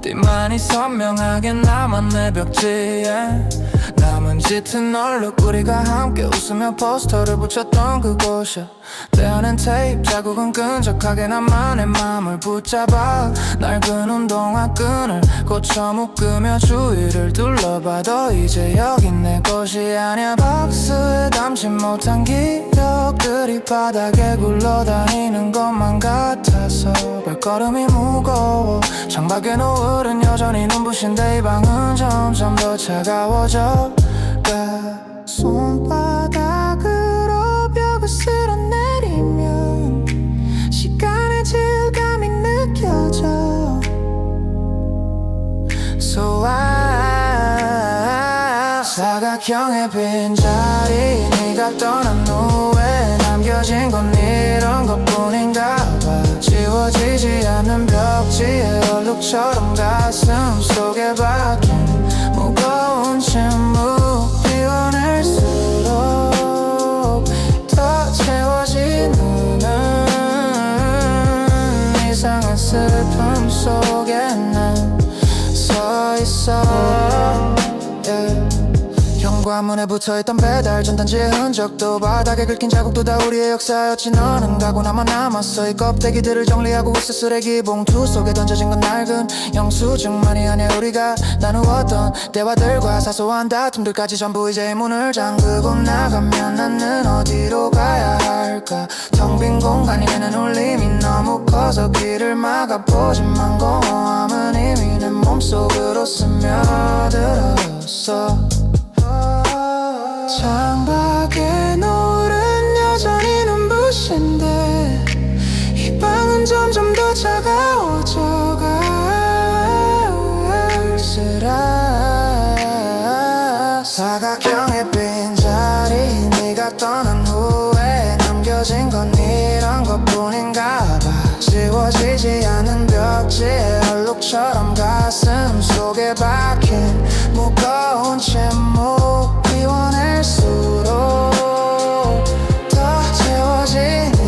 띠만이 선명하게 남아 내 벽지에 남은 짙은 얼룩 우리가 함께 웃으며 포스터를 붙였던 그곳이야 떼어낸 테이프 자국은 끈적하게 나만의 맘을 붙잡아 낡은 운동화 끈을 꽂혀 묶으며 주위를 둘러봐도 이제 여긴 내 곳이 아니야 박스에 담지 못한 기억들이 바닥에 굴러다니는 것만 같아서 발걸음이 무거워 창밖에 노을은 여전히 눈부신데 이 방은 점점 더 차가워져 손바닥으로 벽을 쓸어내리면 시간의 질감이 느껴져 사각형의 빈자리 네가 떠난 후에 남겨진 건 이런 것뿐인가 봐 지워지지 않는 벽지의 얼룩처럼 가슴 속에 박힌 무거운 침묵 피워낼수록 더 채워지는 이상한 슬픔 속에 난 서 있어
관문에 붙어있던 배달 전단지의 흔적도 바닥에 긁힌 자국도 다 우리의 역사였지. 너는 가고 나만 남았어. 이 껍데기들을 정리하고 있어. 쓰레기 봉투 속에 던져진 건 낡은 영수증만이 아니야. 우리가 나누었던 대화들과 사소한 다툼들까지 전부 이제 문을 잠그고 나가면 나는 어디로 가야 할까. 텅 빈 공간이면 울림이 너무 커서 길을 막아보지만 공허함은 이미 내 몸속으로 스며들었어. 창밖에 노을은 여전히 눈부신데 이 방은 점점 더 차가워져가. 사각형의 빈자리 네가 떠난 후에 남겨진 건 이런 것뿐인가 봐. 지워지지 않은 벽지에 얼룩처럼 가슴 속에 박힌 무거운 침묵. 비워낼수록 더 채워지는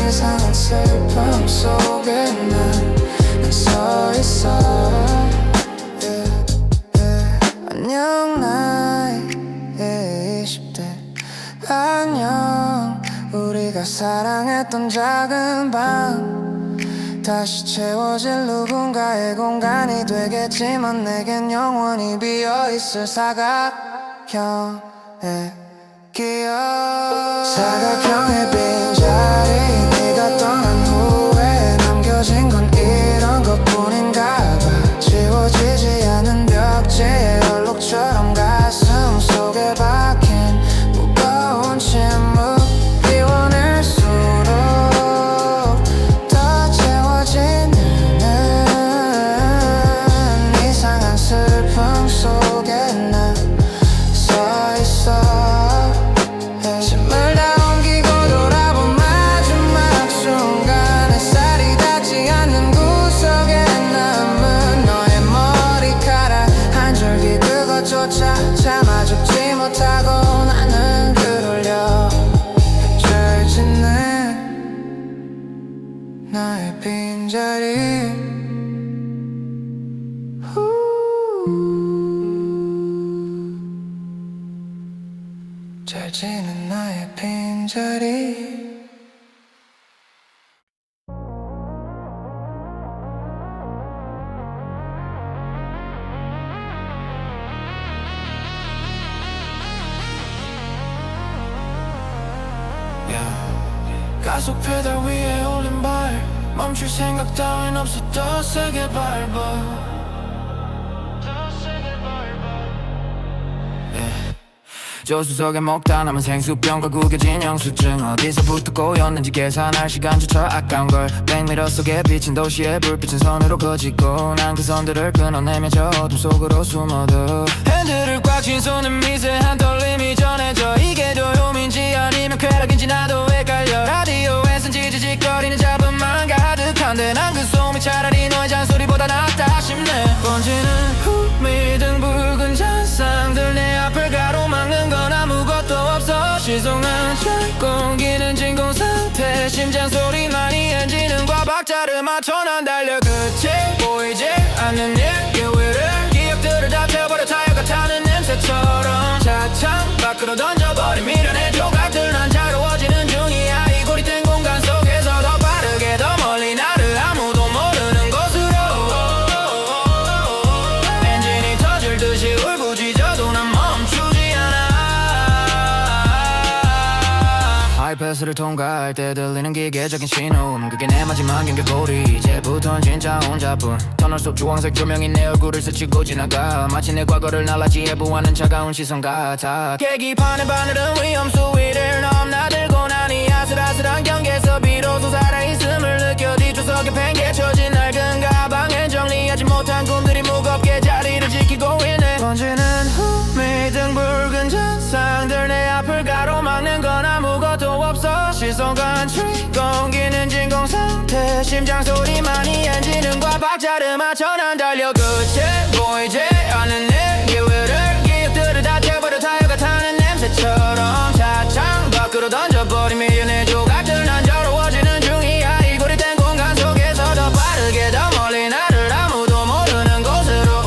이상한 슬픔 속에 난 서 있어. 안녕 나의 20대. 안녕 우리가 사랑했던 작은 방. 다시 채워질 누군가의 공간이 되겠지만 내겐 영원히 비어있을 사각형의 기억. 사각형의 빈자리 네가 떠난 후에 남겨진 건 이런 것뿐인가 봐. 지워지지 않은 벽지에 얼룩처럼 가슴 속에 박힌 무거운 침묵. 비워낼수록 더 채워지는 이상한 슬픔 속에 난 서 있어. 짐을 다 옮기고 돌아본 마지막 순간 햇살이 닿지 않는 구석에 남은 너의 머리카락 한 줄기 그것조차 참아 죽지 못하고 나는 그러려 절 짓는 나의 빈자리. 잘 지는 나의 빈자리. 가속 페달 위에 올린 발 멈출 생각 따윈 없어. 더 세게 밟아.
조수석에 먹다 남은 생수병과 구겨진 영수증. 어디서부터 꼬였는지 계산할 시간조차 아까운 걸. 백미러 속에 비친 도시의 불빛은 선으로 커지고 난 그 선들을 끊어내며 저 어둠 속으로 숨어도 핸들을 꽉 쥔 손은 미세한 떨림이 전해져. 이게 도움인지 아니면 쾌락인지 나도 헷갈려. 라디오에선 지지직거리는 잡음만 가득한데 난 그 소음이 차라리 너의 잔소리보다 낫다 싶네. 번지는 후미등 붉은 잔상들 내 앞을 가로막는 건 아무것도 없어. 시송한 찰 공기는 진공 상태. 심장 소리만이 엔진음과 박자를 맞춰 난 달려. 끝이 보이지 않는 일 기회를 기억들을 다 태워버려. 타이어가 타는 냄새처럼 차창 밖으로 던져버린 미련의 조각들. 난 자유로워지는 중이야. 이 고립된 공간 속에서 더 빠르게 더 멀리 나를 아무도 모르는 곳으로. 엔진이 터질 듯이 울부짖어도 난 멈추지 않아. 하이패스를 통과할 때 들리는 기계적인 신호음. 그게 내 마지막 연결고리. 이제부턴 진짜 혼자뿐. 터널 속 주황색 조명이 내 얼굴을 스치고 지나가. 마치 내 과거를 날라지에 보하는 차가운 시선 같아. 계기판의 바늘은 위험 수위를 넘나들고 나니 아슬아슬한 경계에서 비로소 살아있음을 느껴. 뒷좌석에 팽개쳐진 낡은 가방엔 정리하지 못한 꿈들이 무겁게 자리를 지키고 있네. 번지는 후미등 붉은 잔상들 내 앞을 가로막는 건 아무것도 없어. 시선 간출 공기는 진공 상태. 심장 소리만이 엔진음과 박자를 맞춰 난 달려. 끝이 보이지 않는 내 기회를 기억들을 다 태워버려. 타이어가 타는 냄새처럼 차창 밖으로 던져버린 미련의 조각들. 난 자유로워지는 중이야. 이 고립된 공간 속에서 더 빠르게 더 멀리 나를 아무도 모르는 곳으로.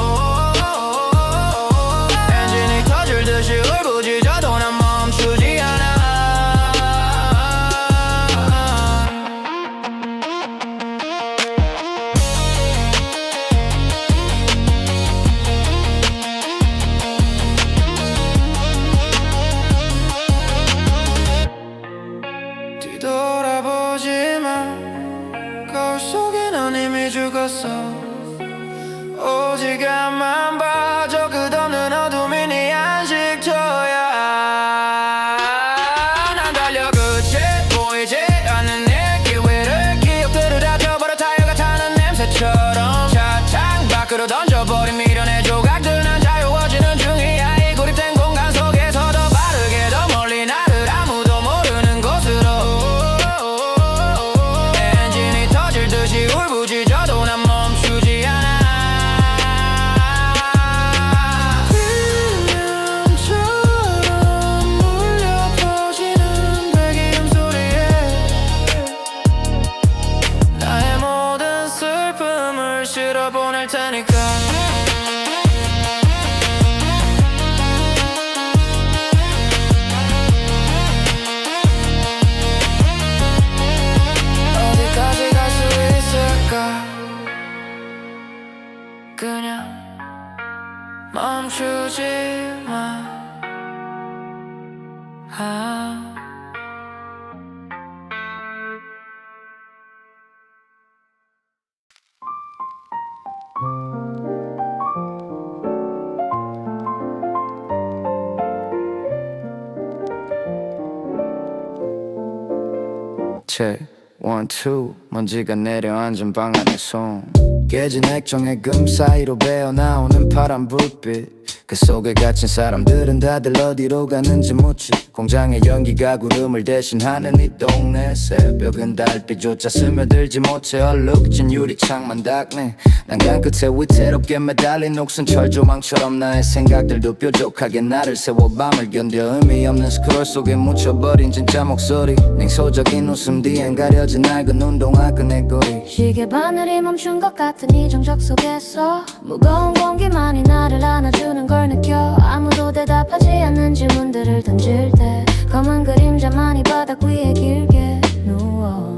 check 1, 2 먼지가 내려앉은 방 안의 손 깨진 액정의 금 사이로 배어나오는 파란 불빛 그 속에 갇힌 사람들은 다들 어디로 가는지 묻지 공장의 연기가 구름을 대신하는 이 동네 새벽은 달빛조차 스며들지 못해 얼룩진 유리창만 닦네 난간 끝에 위태롭게 매달린 옥슨 철조망처럼 나의 생각들도 뾰족하게 나를 세워 밤을 견뎌 의미 없는 스크롤 속에 묻혀버린 진짜 목소리 냉소적인 웃음 뒤엔 가려진 낡은 운동화 끈의 거리
시계 바늘이 멈춘 것 같은 이 정적 속에서 무거운 공기만이 나를 안아주는 걸 느껴 아무도 대답하지 않는 질문들을 던질 때 검은 그림자만이 바닥 위에 길게 누워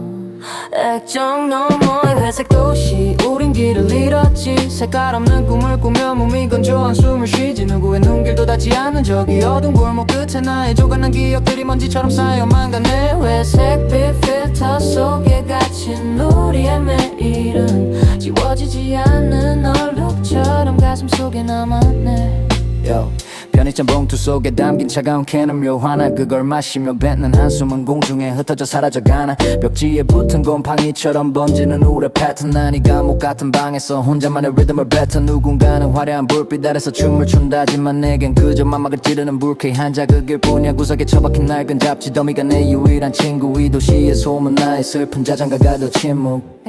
액정 너머의 회색 도시 우린 길을 잃었지 색깔 없는 꿈을 꾸며 몸이 건조한 숨을 쉬지 누구의 눈길도 닿지 않는 저기 어두운 골목 끝에 나의 조각난 기억들이 먼지처럼 쌓여만 가네 회색빛 필터 속에 갇힌 우리의 매일은 지워지지 않는 얼룩처럼 가슴 속에 남았네
Yo. 편의점 봉투 속에 담긴 차가운 캔 음료 하나 그걸 마시며 뱉는 한숨은 공중에 흩어져 사라져가나 벽지에 붙은 곰팡이처럼 번지는 우울의 패턴 난 이 감옥 같은 방에서 혼자만의 리듬을 뱉어 누군가는 화려한 불빛 아래서 춤을 춘다지만 내겐 그저 만막을 찌르는 불쾌 한 자극일 뿐이야 구석에 처박힌 낡은 잡지 더미가 내 유일한 친구 이 도시의 소문 나의 슬픈 자장가가 더 침묵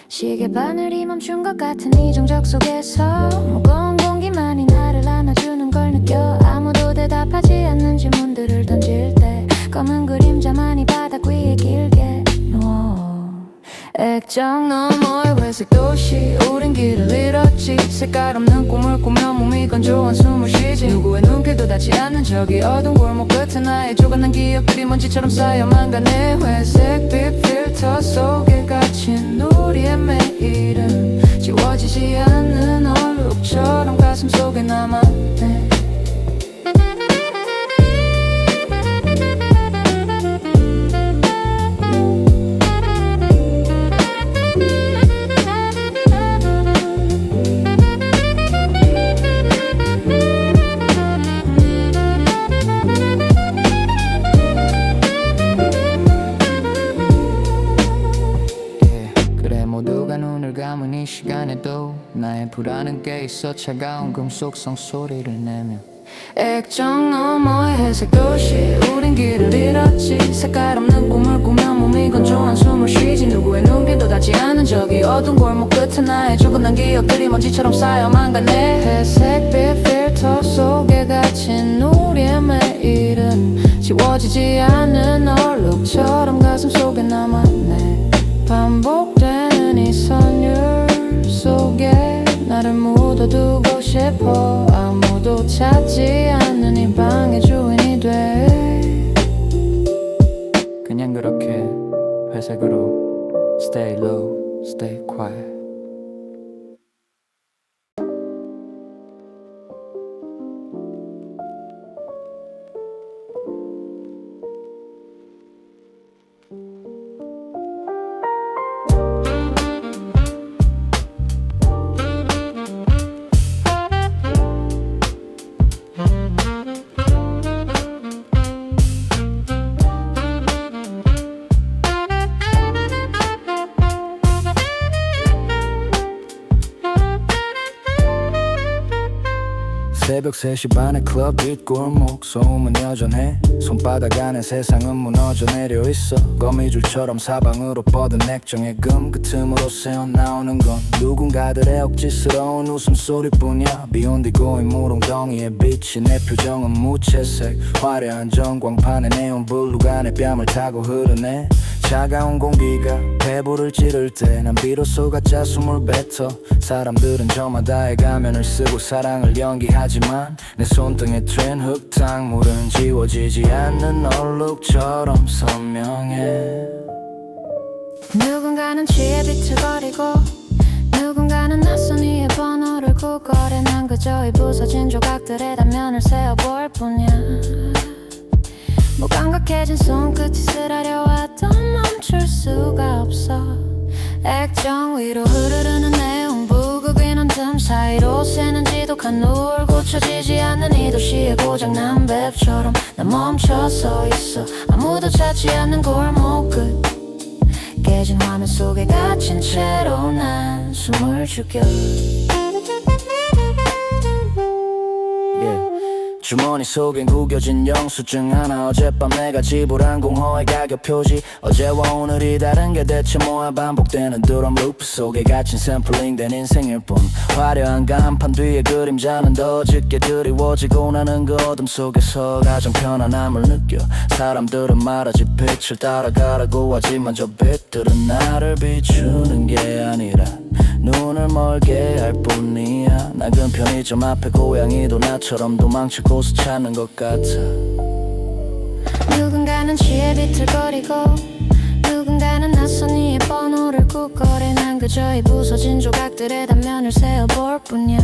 시계 바늘이 멈춘 것 같은 이 정적 속에서 무거운 공기만이 나를 안아주는 걸 느껴 아무도 대답하지 않는 질문들을 던질 때 검은 그림자만이 바닥 위에 길게 누워 액정 너머의 회색 도시 우린 길을 잃었지 색깔 없는 꿈을 꾸며 몸이 건조한 숨을 쉬지 누구의 눈길도 닿지 않는 저기 어두운 골목 끝에 나의 조각난 기억들이 먼지처럼 쌓여만 가네 회색빛 필터 속에 갇힌 우리의 매일은 지워지지 않는 얼룩처럼 가슴 속에 남았네
감은 이 시간에도 나의 불안은 꽤 있어 차가운 금속성 소리를 내며
액정 너머의 회색 도시 우린 길을 잃었지 색깔 없는 꿈을 꾸며 몸이 건조한 숨을 쉬지 누구의 눈길도 닿지 않는 저기 어두운 골목 끝에 나의 조각난 기억들이 먼지처럼 쌓여만 가네 회색빛 필터 속에 갇힌 우리의 매일은 지워지지 않는 얼룩처럼 가슴 속에 남았네 반복되는 이 선율 속에 나를 묻어두고 싶어 아무도 찾지 않는 이 방의 주인이 돼
그냥 그렇게 회색으로 Stay low, stay quiet 새벽 3시 반에 클럽 뒷골목 소음은 여전해 손바닥 안에 세상은 무너져 내려 있어 거미줄처럼 사방으로 뻗은 액정의 금 그 틈으로 새어나오는 건 누군가들의 억지스러운 웃음소리뿐이야 비온 뒤 고인 물웅덩이의 빛이 내 표정은 무채색 화려한 전광판에 네온 블루가 내 뺨을 타고 흐르네 차가운 공기가 배부를 찌를 때 난 비로소 가짜 숨을 뱉어 사람들은 저마다의 가면을 쓰고 사랑을 연기하지만 내 손등에 트인 흙탕물은 지워지지 않는 얼룩처럼 선명해
누군가는 취해 비틀거리고 누군가는 낯선 이의 번호를 구걸해 난 그저 이 부서진 조각들의 단면을 세어볼 뿐이야 깨진 손끝이 쓰라려와도 멈출 수가 없어 액정 위로 흐르는 내용 부극인 틈 사이로 새는 지독한 노을 고쳐지지 않는 이 도시의 고장난 맵처럼 난 멈춰서 있어 아무도 찾지 않는 골목 끝 깨진 화면 속에 갇힌 채로 난 숨을 죽여
주머니 속엔 구겨진 영수증 하나 어젯밤 내가 지불한 공허의 가격 표지 어제와 오늘이 다른 게 대체 뭐야 반복되는 드럼 루프 속에 갇힌 샘플링된 인생일 뿐 화려한 간판 뒤에 그림자는 더 짙게 드리워지고 나는 그 어둠 속에서 가장 편안함을 느껴 사람들은 말하지 빛을 따라가라고 하지만 저 빛들은 나를 비추는 게 아니라 눈을 멀게 할 뿐이야 낡은 편의점 앞에 고양이도 나처럼 도망칠 곳을 찾는 것 같아
누군가는 취해 비틀거리고 누군가는 낯선 이의 번호를 꾹거려 난 그저 이 부서진 조각들의 단면을 세어볼 뿐이야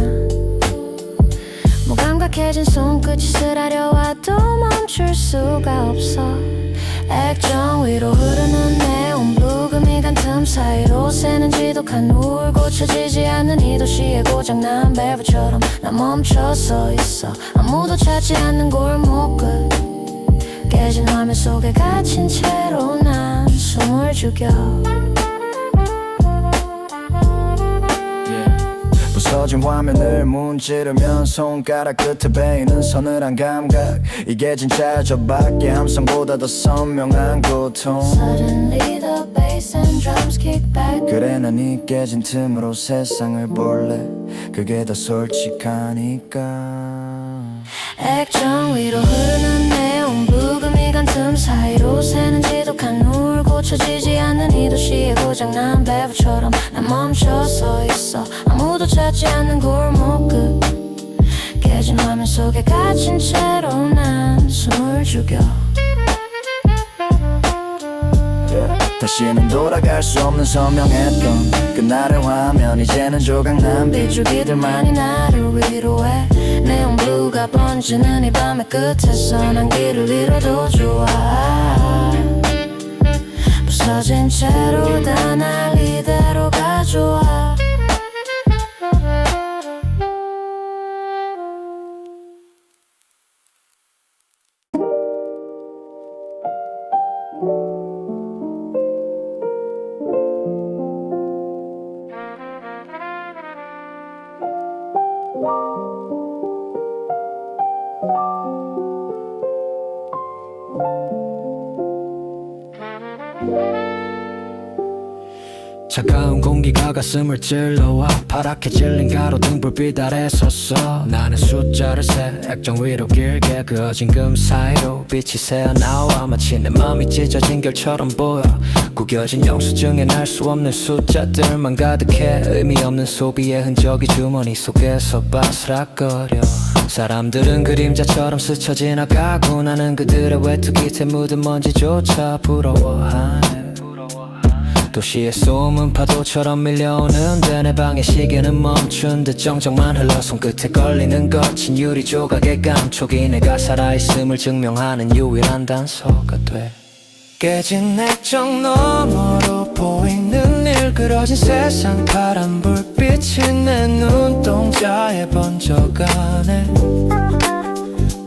무감각해진 손끝이 쓰라려와도 멈출 수가 없어 액정 위로 흐르는 내용 부금이 간 틈 사이로 새는 지독한 우울 고쳐지지 않는 이 도시의 고장난 밸브처럼 난 멈춰서 있어 아무도 찾지 않는 골목 끝 깨진 화면 속에 갇힌 채로 난 숨을 죽여
부서진 화면을 문지르면 손가락 끝에 베이는 서늘한 감각 이게 진짜 저밖에 함성보다 더 선명한 고통
Suddenly the bass and drums kick back
그래 난 이 깨진 틈으로 세상을 볼래 그게 더 솔직하니까
액정 위로 흐르는 내용 부금이 간 틈 사이로 새는 지독한 우울 고쳐지지 않는 이 도시의 고장난 밸브처럼 난 멈춰서 있어 아무도 찾지 않는 골목 끝 깨진 화면 속에 갇힌 채로 난 숨을 죽여
다시는 돌아갈 수 없는 선명했던 그날의 화면 이제는 조각난
비줄기들만이 나를 위로해 네온 블루가 번지는 이 밤의 끝에서 난 길을 잃어도 좋아 부서진 채로 다 날 이대로 가져와
차가운 공기가 가슴을 찔러와 파랗게 질린 가로등 불빛 아래 섰어 나는 숫자를 세 액정 위로 길게 그어진 금 사이로 빛이 새어나와 마치 내 맘이 찢어진 결처럼 보여 구겨진 영수증엔 알 수 없는 숫자들만 가득해 의미 없는 소비의 흔적이 주머니 속에서 바스락거려 사람들은 그림자처럼 스쳐 지나가고 나는 그들의 외투 깃에 묻은 먼지조차 부러워하네 도시의 소음은 파도처럼 밀려오는데 내 방의 시계는 멈춘 듯 정적만 흘러 손끝에 걸리는 거친 유리 조각의 감촉이 내가 살아있음을 증명하는 유일한 단서가 돼 깨진 액정 너머로 보이는 일그러진 세상 파란 불빛이 내 눈동자에 번져가네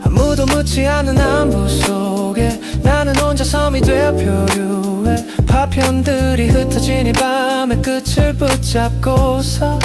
아무도 묻지 않는 안부 속에 나는 혼자 섬이 되어 표류해 파편들이 흩어진 이 밤의 끝을 붙잡고서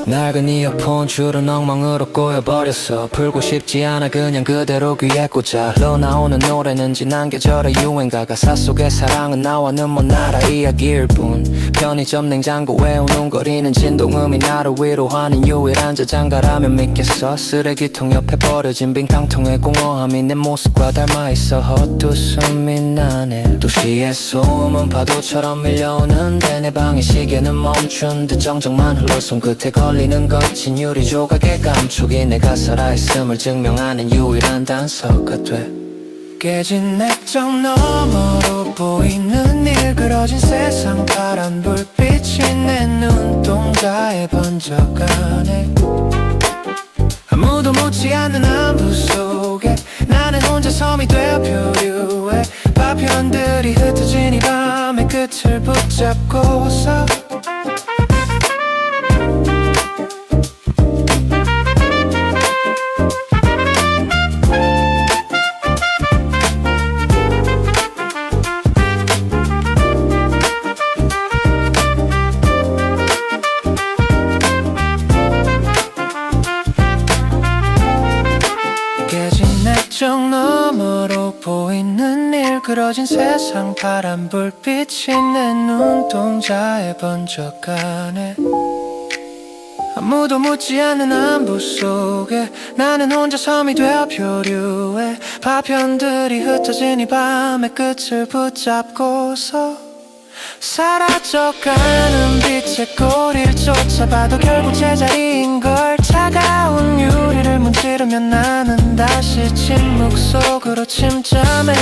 낡은 이어폰 줄은 엉망으로 꼬여버렸어 풀고 싶지 않아 그냥 그대로 귀에 꽂아 흘러나오는 노래는 지난 계절의 유행가 가사 속의 사랑은 나와는 먼 나라 이야기일 뿐 편의점 냉장고 외우는거리는 진동음이 나를 위로하는 유일한 저장가라면 믿겠어 쓰레기통 옆에 버려진 빙탕통의 공허함이 내 모습과 닮아있어 헛웃음이 나네 도시의 소음은 파도처럼 밀려오는데 내 방의 시계는 멈춘 듯 정적만 흘러 손끝에 걸리는 거친 유리 조각의 감촉이 내가 살아있음을 증명하는 유일한 단서가 돼 깨진 액정 너머로 보이는 일그러진 세상 파란 불빛이 내 눈동자에 번져가네 아무도 묻지 않는 안부 속에 나는 혼자 섬이 되어 표류
빛을 붙잡고서 깨진 액정 너머로 보이는 일그러진 세상 파란 불빛이 내 눈동자에 번져가네 아무도 묻지 않는 안부 속에 나는 혼자 섬이 되어 표류해 파편들이 흩어진 이 밤의 끝을 붙잡고서 사라져가는 빛의 꼬리를 쫓아봐도 결국 제자리인걸 차가운 유리를 문지르면 나는 다시 침묵 속으로 침잠해